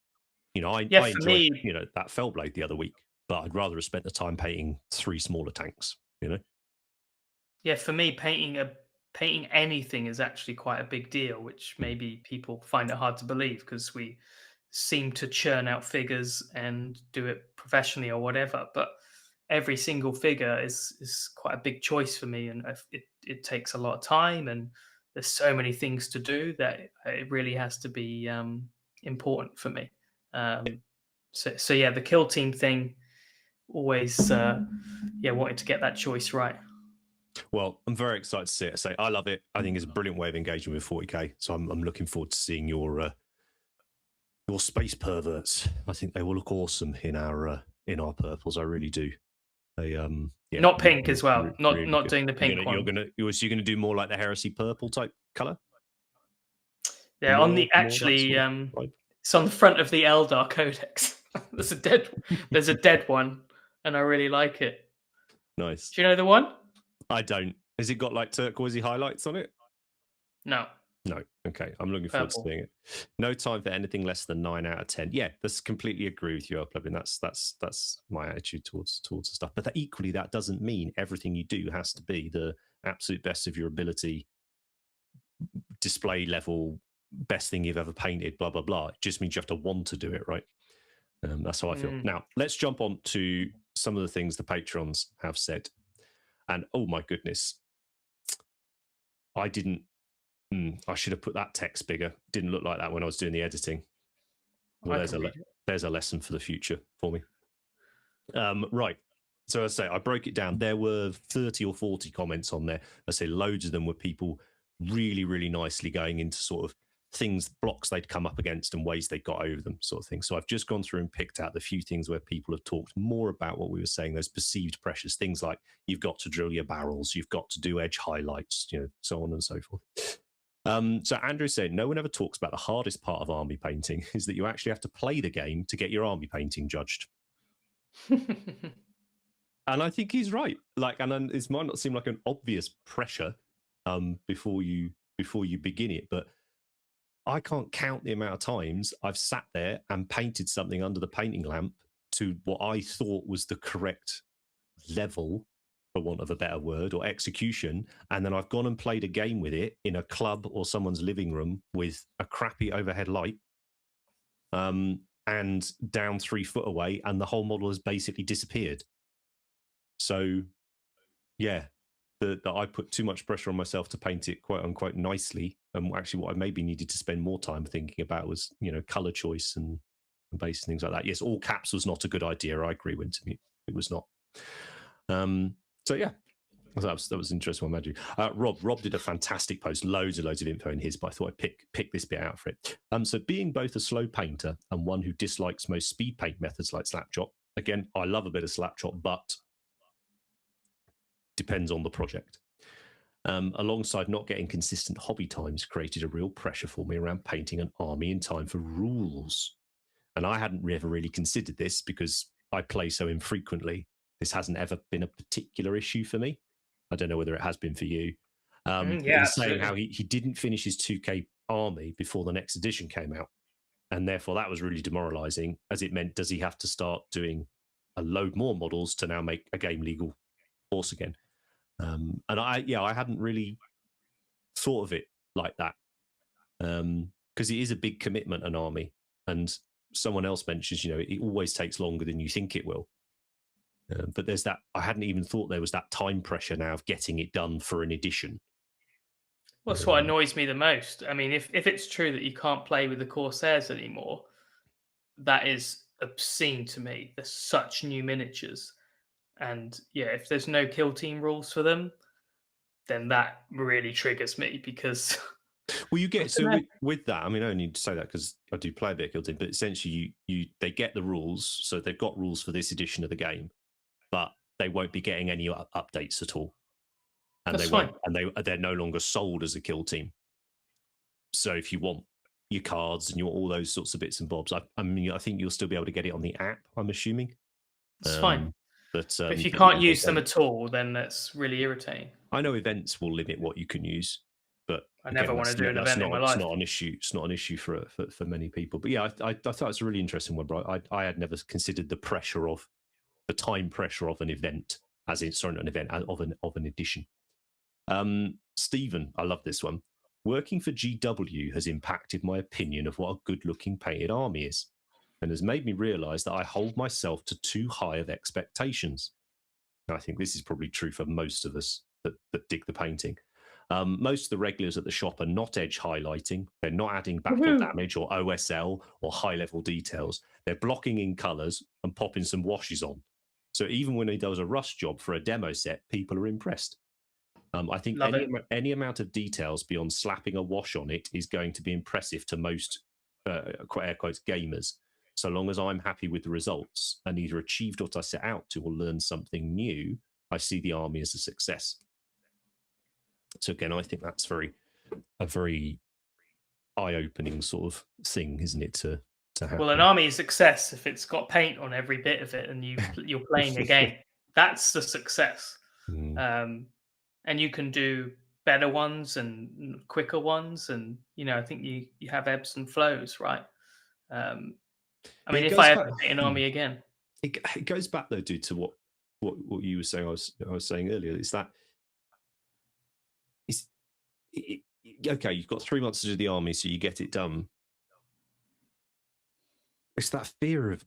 Yeah, I for enjoyed me, that Fellblade the other week, but I'd rather have spent the time painting 3 smaller tanks. yeah, for me, painting anything is actually quite a big deal, which Mm. maybe people find it hard to believe because we seem to churn out figures and do it professionally or whatever. But every single figure is quite a big choice for me, and it takes a lot of time, and there's so many things to do that it really has to be important for me. Um, so yeah, the kill team thing always yeah, wanted to get that choice right. Well, I'm very excited to see it. I love it. I think it's a brilliant way of engaging with 40k. So I'm looking forward to seeing your space perverts. I think they will look awesome in our purples. I really do. They yeah, Not pink as well. really Not good. doing the pink one. You're gonna do more like the heresy purple type color. Yeah, on the More that actually, sort of vibe. it's on the front of the Eldar Codex. There's a dead one, and I really like it. Nice. Do you know the one? I don't. Has it got like turquoisey highlights on it? No, No. Okay. I'm looking forward to purple. seeing it. No time for anything less than 9 out of 10. Yeah, that's completely agree with you, Uplovin. That's my attitude towards the stuff. But equally, that doesn't mean everything you do has to be the absolute best of your ability, display level, best thing you've ever painted, blah, blah, blah. It just means you have to want to do it, right? That's how I feel. Mm. Now, let's jump on to some of the things the patrons have said. And oh my goodness, I didn't. I should have put that text bigger. Didn't look like that when I was doing the editing. Well, I can read it. there's a lesson for the future for me. Right. So as I say, I broke it down. There were 30 or 40 comments on there. I say loads of them were people really, really nicely going into sort of things, blocks they'd come up against and ways they got over them, sort of thing. So I've just gone through and picked out the few things where people have talked more about what we were saying, those perceived pressures, things like you've got to drill your barrels, you've got to do edge highlights, so on and so forth. So Andrew said, no one ever talks about the hardest part of army painting is that you actually have to play the game to get your army painting judged. And I think he's right. And this might not seem like an obvious pressure before you begin it, but I can't count the amount of times I've sat there and painted something under the painting lamp to what I thought was the correct level, for want of a better word, or execution, and then I've gone and played a game with it in a club or someone's living room with a crappy overhead light, and down 3 foot away, and the whole model has basically disappeared. So, yeah, that I put too much pressure on myself to paint it quote unquote nicely. And actually, what I maybe needed to spend more time thinking about was, color choice and base and things like that. Yes, all caps was not a good idea. I agree, Wintermute. It was not. So yeah, that was interesting one, Magic. Rob did a fantastic post, loads of info in his, but I thought I'd pick this bit out for it. So being both a slow painter and one who dislikes most speed paint methods like slapshot, again, I love a bit of slapshot, but depends on the project. Alongside not getting consistent hobby times created a real pressure for me around painting an army in time for rules. And I hadn't ever really considered this because I play so infrequently. This hasn't ever been a particular issue for me. I don't know whether it has been for you. Yeah, he's saying absolutely. how he didn't finish his 2K army before the next edition came out. And therefore that was really demoralizing, as it meant, does he have to start doing a load more models to now make a game legal force again? And I hadn't really thought of it like that, because it is a big commitment, an army. And someone else mentions, it always takes longer than you think it will. But there's that. I hadn't even thought there was that time pressure now of getting it done for an edition. Well, that's what annoys me the most. I mean, if it's true that you can't play with the Corsairs anymore, that is obscene to me. There's such new miniatures. And yeah, if there's no kill team rules for them, then that really triggers me because well, you I get don't know. with that. I mean, I only need to say that because I do play a bit of kill team, but essentially, they get the rules, so they've got rules for this edition of the game, but they won't be getting any updates at all, and That's fine. they're no longer sold as a kill team. So if you want your cards and you want all those sorts of bits and bobs, I mean, I think you'll still be able to get it on the app, I'm assuming. It's fine. But if you But yeah, can't use them at all, then that's really irritating. I know events will limit what you can use, but I again, never want to do an event in my it's life. not an issue. It's not an issue for many people. But yeah, I thought it's a really interesting one, bro. I had never considered the time pressure of an event, as in sorry, not an event of an edition. Stephen, I love this one. Working for GW has impacted my opinion of what a good-looking painted army is, and has made me realise that I hold myself to too high of expectations. And I think this is probably true for most of us that dig the painting. Most of the regulars at the shop are not edge highlighting. They're not adding battle damage or OSL or high level details. They're blocking in colours and popping some washes on. So even when he does a rush job for a demo set, people are impressed. I think Love it. any amount of details beyond slapping a wash on it is going to be impressive to most air quotes gamers. So long as I'm happy with the results and either achieved what I set out to or learned something new, I see the army as a success. So again, I think that's a very eye-opening sort of thing, isn't it? To happen. Well, an army is success if it's got paint on every bit of it and you're playing a game. That's the success. And you can do better ones and quicker ones, and I think you have ebbs and flows, right? I mean, if I had to paint an army again, it goes back though, dude, to what you were saying. I was saying earlier is that okay, you've got 3 months to do the army, so you get it done. It's that fear of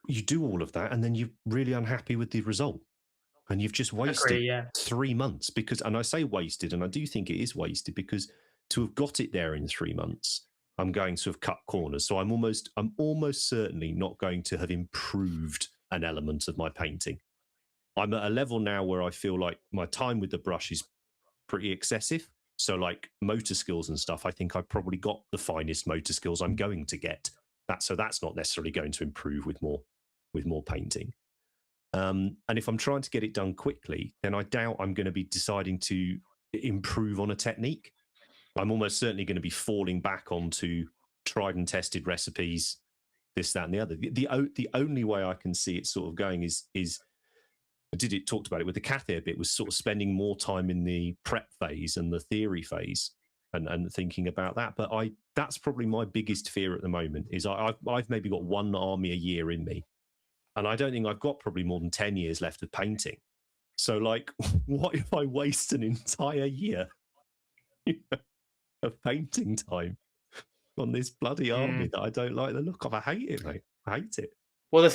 you do all of that and then you're really unhappy with the result. And you've just wasted 3 months and I say wasted, and I do think it is wasted because to have got it there in 3 months, I'm going to have cut corners. So I'm almost certainly not going to have improved an element of my painting. I'm at a level now where I feel like my time with the brush is pretty excessive. So like motor skills and stuff, I think I've probably got the finest motor skills I'm going to get. So that's not necessarily going to improve with more painting. And if I'm trying to get it done quickly, then I doubt I'm going to be deciding to improve on a technique. I'm almost certainly going to be falling back onto tried and tested recipes, this, that, and the other. The only way I can see it sort of going is I talked about it with the cathare bit, was sort of spending more time in the prep phase and the theory phase and thinking about that. But that's probably my biggest fear at the moment is I've maybe got one army a year in me. And I don't think I've got probably more than 10 years left of painting. So, like, what if I waste an entire year of painting time on this bloody army that I don't like the look of? I hate it, mate. I hate it. Well,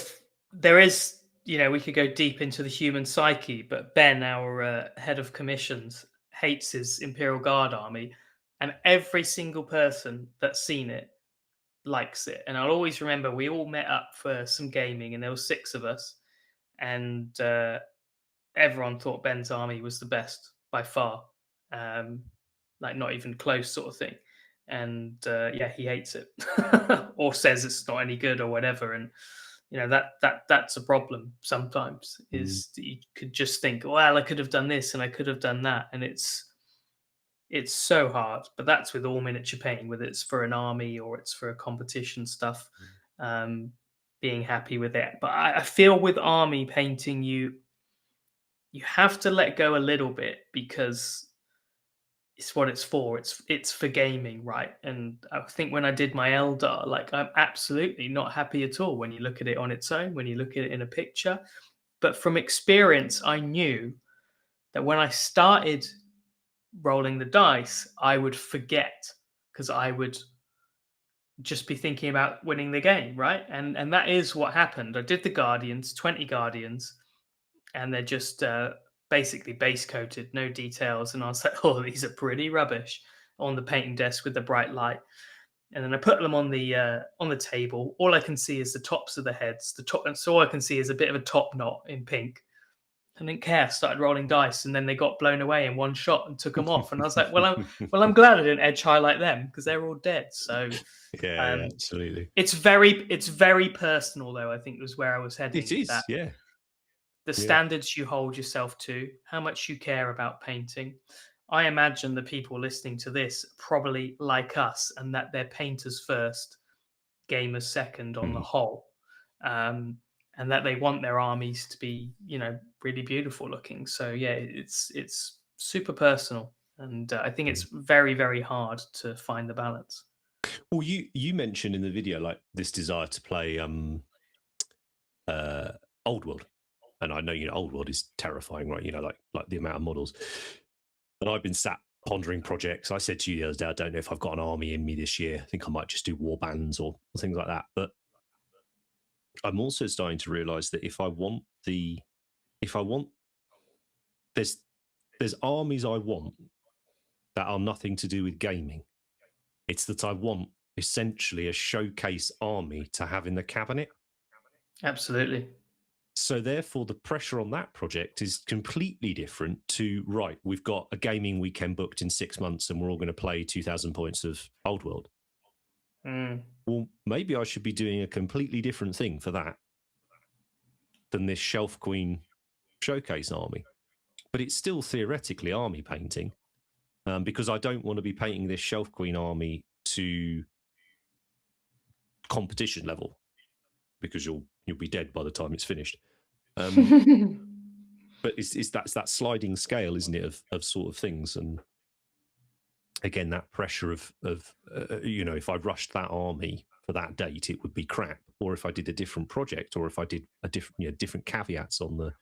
there is, we could go deep into the human psyche, but Ben, our head of commissions, hates his Imperial Guard army. And every single person that's seen it likes it. And I'll always remember we all met up for some gaming and there were 6 of us, and everyone thought Ben's army was the best by far, like not even close sort of thing. And he hates it or says it's not any good or whatever. And that's a problem sometimes, is that you could just think, well, I could have done this and I could have done that, and it's so hard. But that's with all miniature painting, whether it's for an army or it's for a competition stuff, being happy with it. But I feel with army painting, you have to let go a little bit, because it's what it's for. It's for gaming, right? And I think when I did my Eldar, like, I'm absolutely not happy at all when you look at it on its own, when you look at it in a picture. But from experience, I knew that when I started rolling the dice, I would forget, because I would just be thinking about winning the game, right? And that is what happened. I did the Guardians, 20 Guardians, and they're just basically base coated, no details. And I was like, oh, these are pretty rubbish, on the painting desk with the bright light. And then I put them on the table. All I can see is the tops of the heads. So all I can see is a bit of a top knot in pink. I didn't care. Started rolling dice, and then they got blown away in one shot and took them off. And I was like, I'm glad I didn't edge highlight them, because they're all dead. So yeah, absolutely. It's very personal, though. I think was where I was heading. It is, the standards you hold yourself to, how much you care about painting. I imagine the people listening to this probably like us, and that they're painters first, gamers second on the Mm. whole, and that they want their armies to be, really beautiful looking. So yeah, it's super personal, and I think it's very, very hard to find the balance. Well, you mentioned in the video like this desire to play Old World, and I know Old World is terrifying, right? Like the amount of models. And I've been sat pondering projects. I said to you the other day, I don't know if I've got an army in me this year. I think I might just do war bands or things like that. But I'm also starting to realize that if I want, there's armies I want that are nothing to do with gaming. It's that I want essentially a showcase army to have in the cabinet. Absolutely. So therefore, the pressure on that project is completely different to, right, we've got a gaming weekend booked in 6 months and we're all going to play 2,000 points of Old World. Well, maybe I should be doing a completely different thing for that than this Shelf Queen showcase army. But it's still theoretically army painting, because I don't want to be painting this Shelf Queen army to competition level, because you'll be dead by the time it's finished. But that's that sliding scale, isn't it, of sort of things. And again, that pressure of if I rushed that army for that date, it would be crap. Or if I did a different project, or if I did a different caveats on the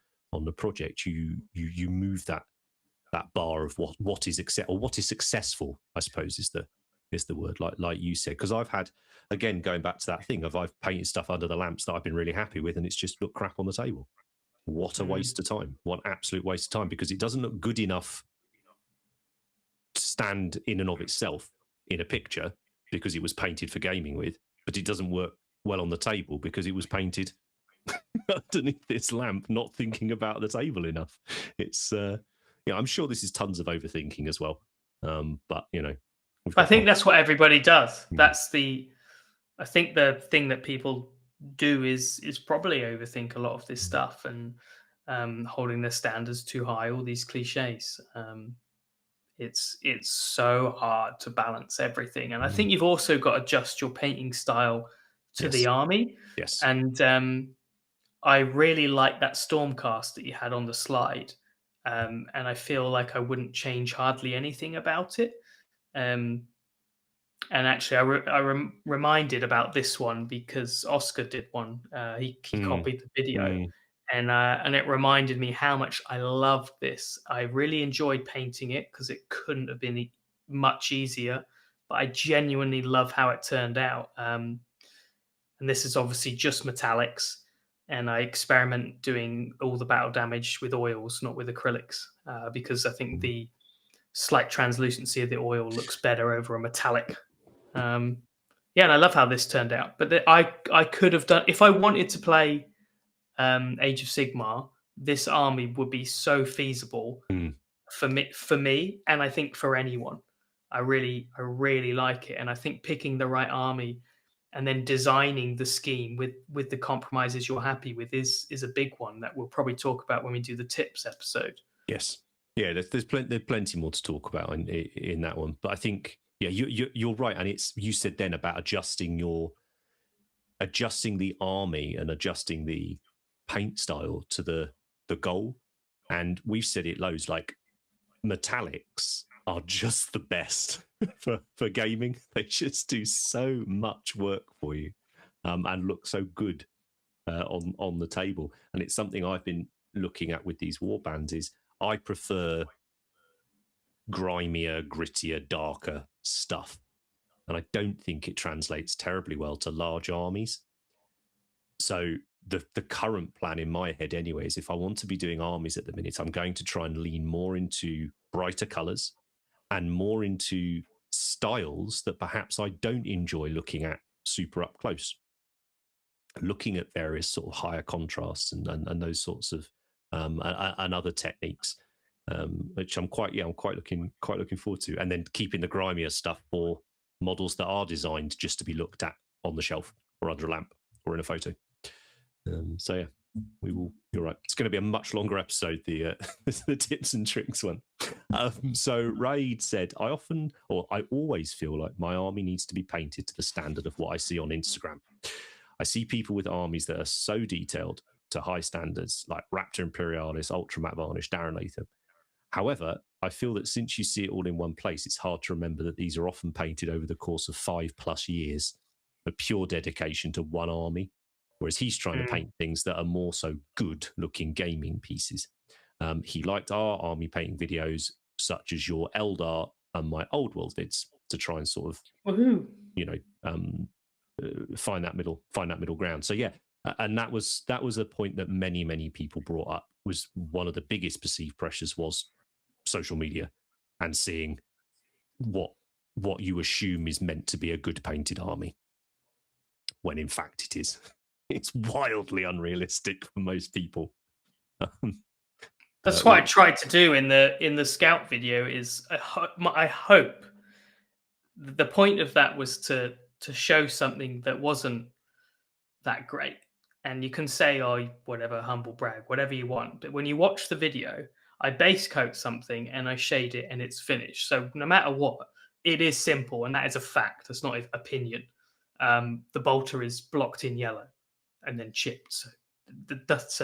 project, you move that bar of what is or what is successful, I suppose is the word, like you said. Because I've had, again, going back to that thing of I've painted stuff under the lamps that I've been really happy with, and it's just looked crap on the table. What a waste of time. What absolute waste of time, because it doesn't look good enough to stand in and of itself in a picture because it was painted for gaming with, but it doesn't work well on the table because it was painted underneath this lamp, not thinking about the table enough. It's I'm sure this is tons of overthinking as well. But I think that's what everybody does. Mm. I think the thing that people do is probably overthink a lot of this stuff, and holding their standards too high, all these cliches. It's so hard to balance everything, and I think you've also got to adjust your painting style to the army. Yes. And I really like that Stormcast that you had on the slide, and I feel like I wouldn't change hardly anything about it. And actually, reminded about this one because Oscar did one. He copied the video, and it reminded me how much I loved this. I really enjoyed painting it because it couldn't have been much easier. But I genuinely love how it turned out. And this is obviously just metallics, and I experiment doing all the battle damage with oils, not with acrylics, because I think the slight translucency of the oil looks better over a metallic. Yeah, and I love how this turned out. But I could have done, if I wanted to play Age of Sigmar, this army would be so feasible for me, and I think for anyone. I really like it, and I think picking the right army and then designing the scheme with the compromises you're happy with is a big one that we'll probably talk about when we do the tips episode. Yes, yeah. There's plenty more to talk about in that one, but I think you're right, and you said then about adjusting the army and adjusting the paint style to the goal, and we've said it loads. Like metallics are just the best for gaming. They just do so much work for you, and look so good on the table. And it's something I've been looking at with these war bands. Is I prefer grimier, grittier, darker stuff, and I don't think it translates terribly well to large armies. So the current plan in my head anyway is if I want to be doing armies at the minute, I'm going to try and lean more into brighter colors and more into styles that perhaps I don't enjoy looking at super up close. Looking at various sort of higher contrasts and those sorts of and other techniques, which I'm quite looking forward to, and then keeping the grimier stuff for models that are designed just to be looked at on the shelf or under a lamp or in a photo. So yeah, We will. You're right. It's going to be a much longer episode, the the tips and tricks one. So Raid said, I always feel like my army needs to be painted to the standard of what I see on Instagram. I see people with armies that are so detailed to high standards, like Raptor Imperialis, Ultra Matte Varnish, Darren Latham. However, I feel that since you see it all in one place, it's hard to remember that these are often painted over the course of 5+ years of pure dedication to one army. Whereas he's trying to paint things that are more so good looking gaming pieces. He liked our army painting videos, such as your Eldar and my Old World vids, to try and sort of, find that middle ground. So yeah, and that was a point that many people brought up. Was one of the biggest perceived pressures was social media and seeing what you assume is meant to be a good painted army, when in fact it is. It's wildly unrealistic for most people. That's what I tried to do in the scout video. Is I hope the point of that was to show something that wasn't that great. And you can say, oh, whatever, humble brag, whatever you want. But when you watch the video, I base coat something and I shade it and it's finished. So no matter what, it is simple, and that is a fact. That's not an opinion. The bolter is blocked in yellow and then chipped. So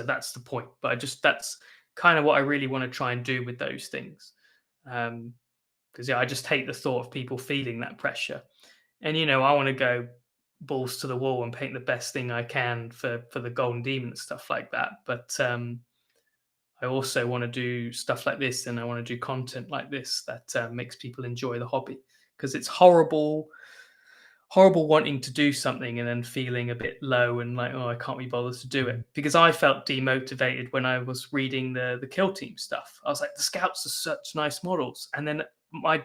that's the point. But that's kind of what I really want to try and do with those things. Because I just hate the thought of people feeling that pressure. And I want to go balls to the wall and paint the best thing I can for the Golden Demon and stuff like that. But I also want to do stuff like this, and I want to do content like this that makes people enjoy the hobby. Because it's horrible wanting to do something and then feeling a bit low and like, oh, I can't be bothered to do it. Because I felt demotivated when I was reading the Kill Team stuff. I was like, the scouts are such nice models. And then I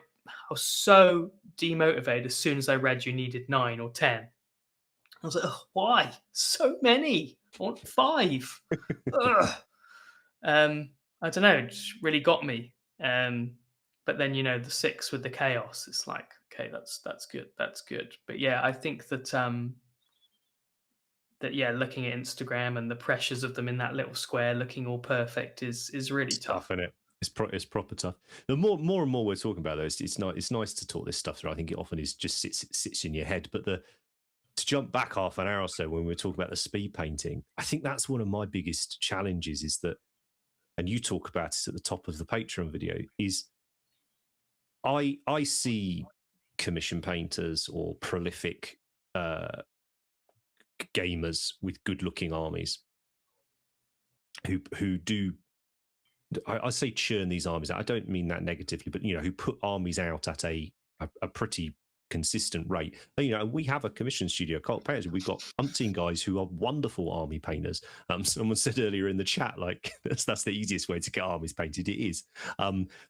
was so demotivated as soon as I read you needed 9 or 10. I was like, oh, why? So many. I want 5. I don't know. It just really got me. But then, the 6 with the chaos, it's like, okay, that's good. That's good. But yeah, I think that looking at Instagram and the pressures of them in that little square looking all perfect is really tough. Isn't it? It's proper tough. The more and more we're talking about this, it's nice to talk this stuff through. I think it often is just sits in your head. But to jump back half an hour or so when we were talking about the speed painting, I think that's one of my biggest challenges is that, and you talk about it at the top of the Patreon video, is I see commission painters or prolific gamers with good looking armies who do, I say churn these armies out. I don't mean that negatively, but who put armies out at a pretty consistent rate. We have a commission studio, Cult Painters. We've got umpteen guys who are wonderful army painters. Someone said earlier in the chat, like that's the easiest way to get armies painted. It is.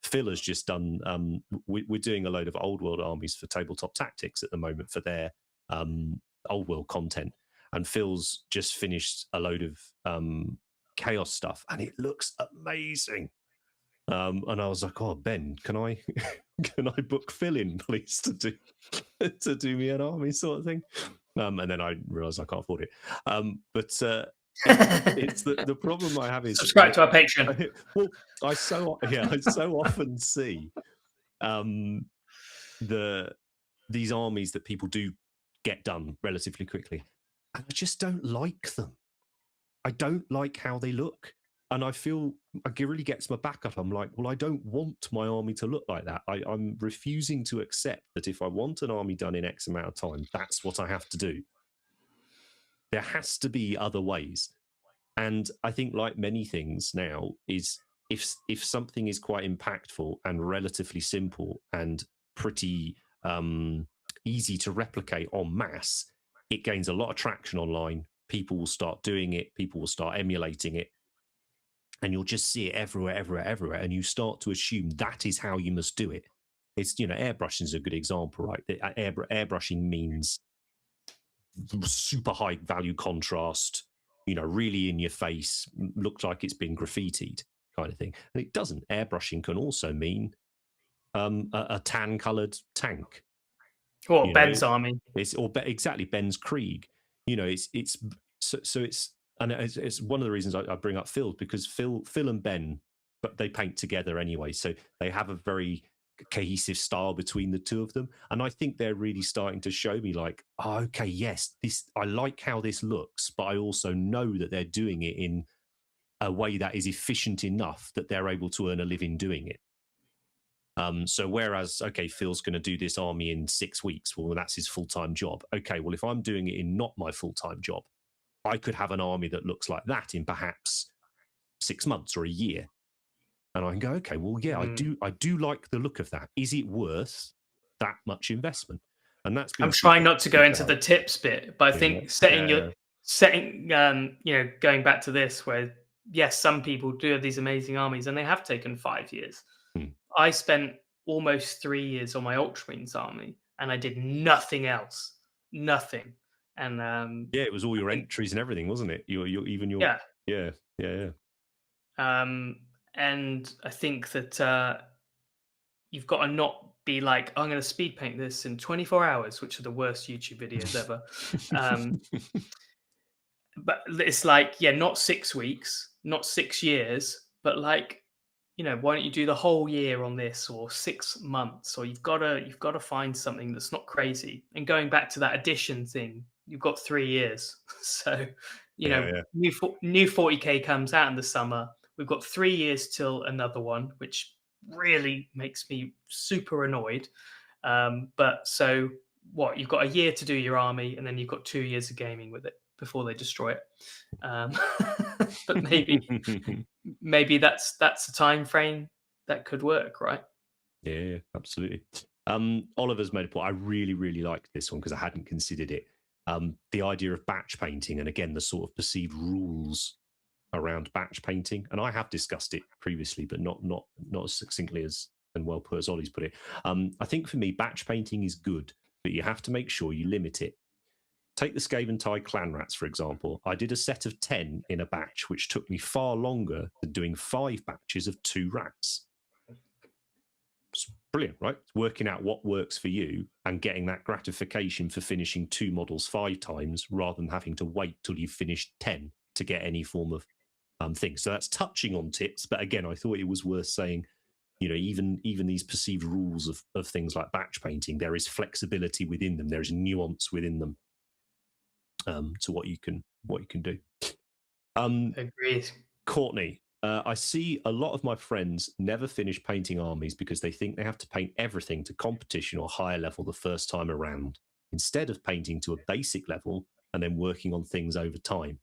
Phil has just done. We're doing a load of old world armies for Tabletop Tactics at the moment for their old world content, and Phil's just finished a load of chaos stuff, and it looks amazing. And I was like, "Oh, Ben, can I book Phil in, please, to do me an army sort of thing?" And then I realised I can't afford it. But it's the problem I have is subscribe to our Patreon. Well, I so often see these armies that people do get done relatively quickly, and I just don't like them. I don't like how they look. And I feel it really gets my back up. I'm like, well, I don't want my army to look like that. I'm refusing to accept that if I want an army done in X amount of time, that's what I have to do. There has to be other ways. And I think, like many things now, is if something is quite impactful and relatively simple and pretty easy to replicate en masse, it gains a lot of traction online. People will start doing it. People will start emulating it. And you'll just see it everywhere. And you start to assume that is how you must do it. It's, airbrushing is a good example, right? Airbrushing means super high value contrast, really in your face, looks like it's been graffitied kind of thing. And it doesn't. Airbrushing can also mean a tan colored tank. Or Ben's army. Exactly, Ben's Krieg. It's and it's one of the reasons I bring up Phil, because Phil and Ben, but they paint together anyway, so they have a very cohesive style between the two of them, and I think they're really starting to show me like, oh, okay, yes, this, I like how this looks, but I also know that they're doing it in a way that is efficient enough that they're able to earn a living doing it. So whereas, okay, Phil's going to do this army in 6 weeks, well, that's his full-time job. Okay, well, if I'm doing it in not my full-time job, I could have an army that looks like that in perhaps 6 months or a year. And I can go, okay, well, yeah, I do like the look of that. Is it worth that much investment? And that's been. I'm trying not to go into the tips bit, but I think going back to this, where yes, some people do have these amazing armies, and they have taken 5 years. I spent almost 3 years on my Ultramarines army, and I did nothing else, nothing. And it was all your entries and everything, wasn't it? Your yeah. And I think that you've got to not be like, I'm going to speed paint this in 24 hours, which are the worst YouTube videos ever. But it's like, yeah, not 6 weeks, not 6 years, but like, why don't you do the whole year on this, or 6 months? Or you've got to find something that's not crazy. And going back to that addition thing, you've got 3 years. So, new 40K comes out in the summer. We've got 3 years till another one, which really makes me super annoyed. But so what? You've got a year to do your army, and then you've got 2 years of gaming with it before they destroy it. But maybe that's a time frame that could work, right? Yeah, absolutely. Oliver's made a point. I really, really liked this one because I hadn't considered it. The idea of batch painting, and again, the sort of perceived rules around batch painting. And I have discussed it previously, but not as succinctly as and well put as Ollie's put it. I think for me, batch painting is good, but you have to make sure you limit it. Take the Skaven Tide clan rats, for example. I did a set of 10 in a batch, which took me far longer than doing 5 batches of 2 rats. It's brilliant, right? It's working out what works for you and getting that gratification for finishing 2 models 5 times rather than having to wait till you've finished 10 to get any form of thing. So that's touching on tips, but again, I thought it was worth saying, even these perceived rules of things like batch painting, there is flexibility within them. There is nuance within them. To what you can do. Agreed. Courtney, I see a lot of my friends never finish painting armies because they think they have to paint everything to competition or higher level the first time around, instead of painting to a basic level and then working on things over time.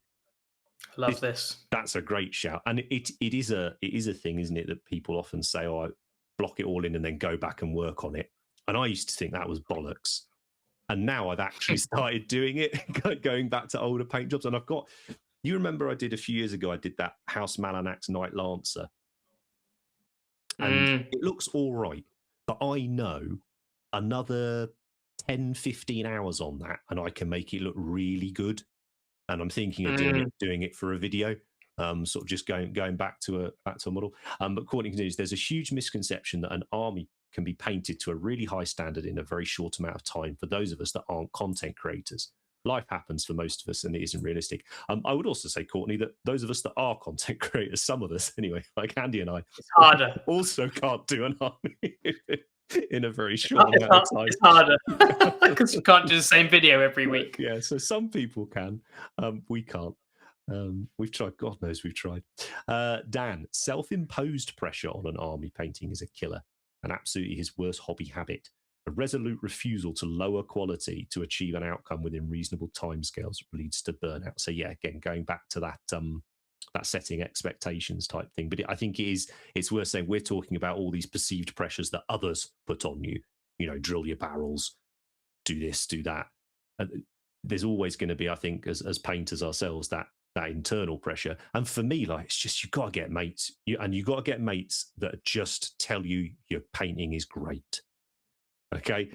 Love this. That's a great shout, and it is a thing, isn't it, that people often say, "Oh, I block it all in and then go back and work on it." And I used to think that was bollocks. And now I've actually started doing it, going back to older paint jobs. And you remember I did a few years ago, I did that House Malanax Night Lancer. And it looks all right. But I know another 10, 15 hours on that, and I can make it look really good. And I'm thinking of doing it for a video, sort of just going back to a model. But Courtney continues, there's a huge misconception that an army can be painted to a really high standard in a very short amount of time for those of us that aren't content creators. Life happens for most of us, and it isn't realistic. I would also say, Courtney, that those of us that are content creators, some of us anyway, like Andy and I, it's harder. Also can't do an army in a very short amount of time. It's harder because you can't do the same video every week. Yeah, so some people can. We can't. We've tried. God knows we've tried. Dan, self-imposed pressure on an army painting is a killer, and absolutely his worst hobby habit. A resolute refusal to lower quality to achieve an outcome within reasonable timescales leads to burnout. So yeah, again, going back to that that setting expectations type thing. But I think it's worth saying we're talking about all these perceived pressures that others put on you. Drill your barrels, do this, do that. And there's always going to be, I think, as painters ourselves, that internal pressure. And for me, like, it's just, you've got to get mates, and you've got to get mates that just tell you your painting is great. Okay?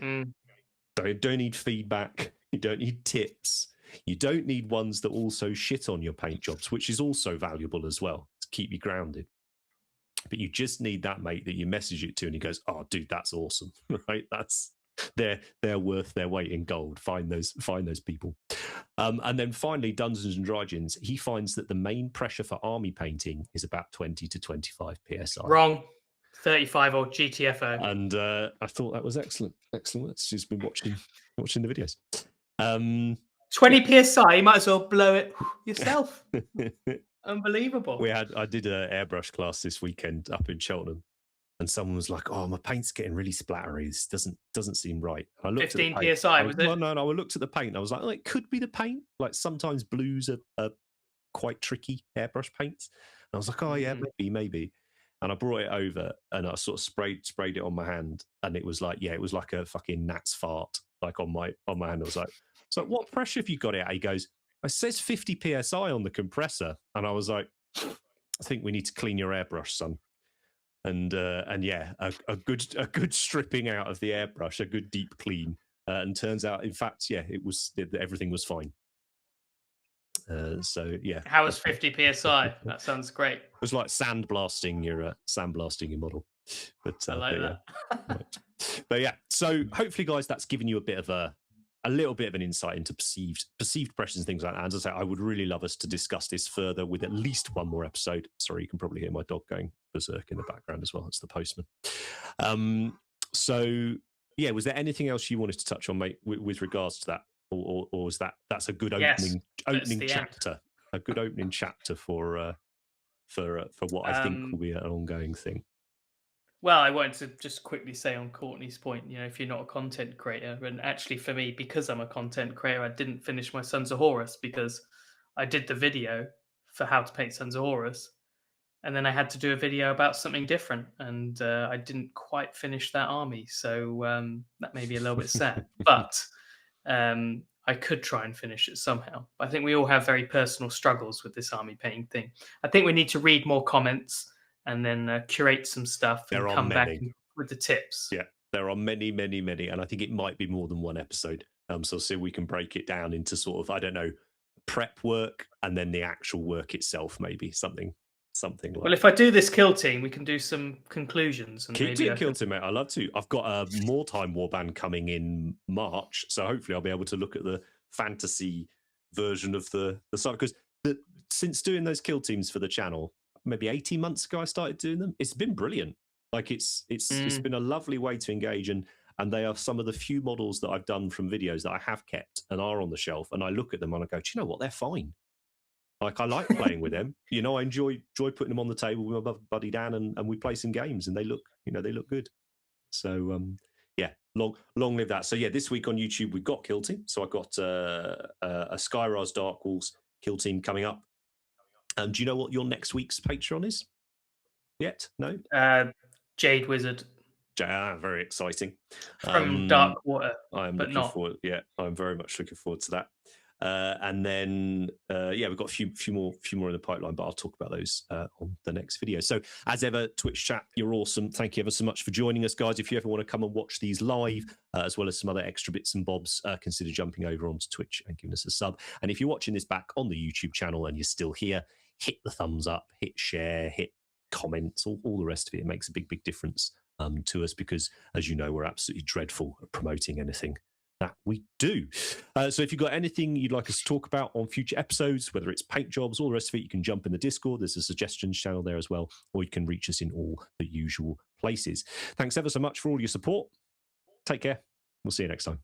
Don't need feedback. You don't need tips. You don't need ones that also shit on your paint jobs, which is also valuable as well to keep you grounded. But you just need that mate that you message it to and he goes, "Oh, dude, that's awesome." Right? That's they're worth their weight in gold. Find those people. And then finally, Dungeons and Dragons, he finds that the main pressure for army painting is about 20 to 25 psi. Wrong. 35 or GTFO. And I thought that was excellent. She's been watching the videos. 20 psi, you might as well blow it yourself. Unbelievable. I did an airbrush class this weekend up in Cheltenham, and someone was like, "Oh, my paint's getting really splattery. This doesn't seem right." And I looked 15 at the paint. psi, was it? Well, no, I looked at the paint and I was like, "Oh, it could be the paint. Like sometimes blues are quite tricky airbrush paints." And I was like, "Oh yeah, maybe." And I brought it over and I sort of sprayed it on my hand, and it was like a fucking gnat's fart, like on my hand. I was like, "So what pressure have you got it at?" He goes, "It says 50 psi on the compressor," and I was like, "I think we need to clean your airbrush, son." And yeah, a good stripping out of the airbrush, a good deep clean, and turns out, in fact, yeah, everything was fine. So yeah, how was 50 psi? That sounds great. It was like sandblasting your model. But I like that. Right. But yeah, so hopefully, guys, that's given you a little bit of an insight into perceived pressures and things like that. As I say, I would really love us to discuss this further with at least one more episode. Sorry, you can probably hear my dog going berserk in the background as well. It's the postman. So yeah, was there anything else you wanted to touch on, mate, with regards to that, or was that's a good opening chapter, end. A good opening chapter for what I think will be an ongoing thing? Well, I wanted to just quickly say on Courtney's point, if you're not a content creator, and actually for me, because I'm a content creator, I didn't finish my Sons of Horus because I did the video for how to paint Sons of Horus, and then I had to do a video about something different, and I didn't quite finish that army, so that made me a little bit sad. But I could try and finish it somehow. But I think we all have very personal struggles with this army painting thing. I think we need to read more comments and then curate some stuff and come back with the tips. Yeah, there are many, and I think it might be more than one episode. So we can break it down into sort of, I don't know, prep work and then the actual work itself, maybe something like. Well, if I do this kill team, we can do some conclusions. And keep doing kill team, mate. I love to. I've got a more time warband coming in March, so hopefully I'll be able to look at the fantasy version of the site, because since doing those kill teams for the channel, maybe 18 months ago I started doing them. It's been brilliant. Like it's been a lovely way to engage, and they are some of the few models that I've done from videos that I have kept and are on the shelf, and I look at them and I go, do you know what? They're fine. Like I like playing with them. I enjoy putting them on the table with my buddy Dan, and we play some games, and they look good. So yeah, long live that. So yeah, this week on YouTube we've got Kill Team. So I've got a Skyraz Dark Walls Kill Team coming up. Do you know what your next week's Patreon is? Yet? No? Jade Wizard. Very exciting. From Dark Water. I am looking forward. Yeah, I'm very much looking forward to that. And then we've got a few more in the pipeline, but I'll talk about those on the next video. So as ever, Twitch chat, you're awesome. Thank you ever so much for joining us, guys. If you ever want to come and watch these live, as well as some other extra bits and bobs, consider jumping over onto Twitch and giving us a sub. And if you're watching this back on the YouTube channel and you're still here, hit the thumbs up, hit share, hit comments, all the rest of it. It makes a big difference to us, because as you know, we're absolutely dreadful at promoting anything that we do. So if you've got anything you'd like us to talk about on future episodes, whether it's paint jobs, all the rest of it, you can jump in the Discord. There's a suggestions channel there as well, or you can reach us in all the usual places. Thanks ever so much for all your support. Take care. We'll see you next time.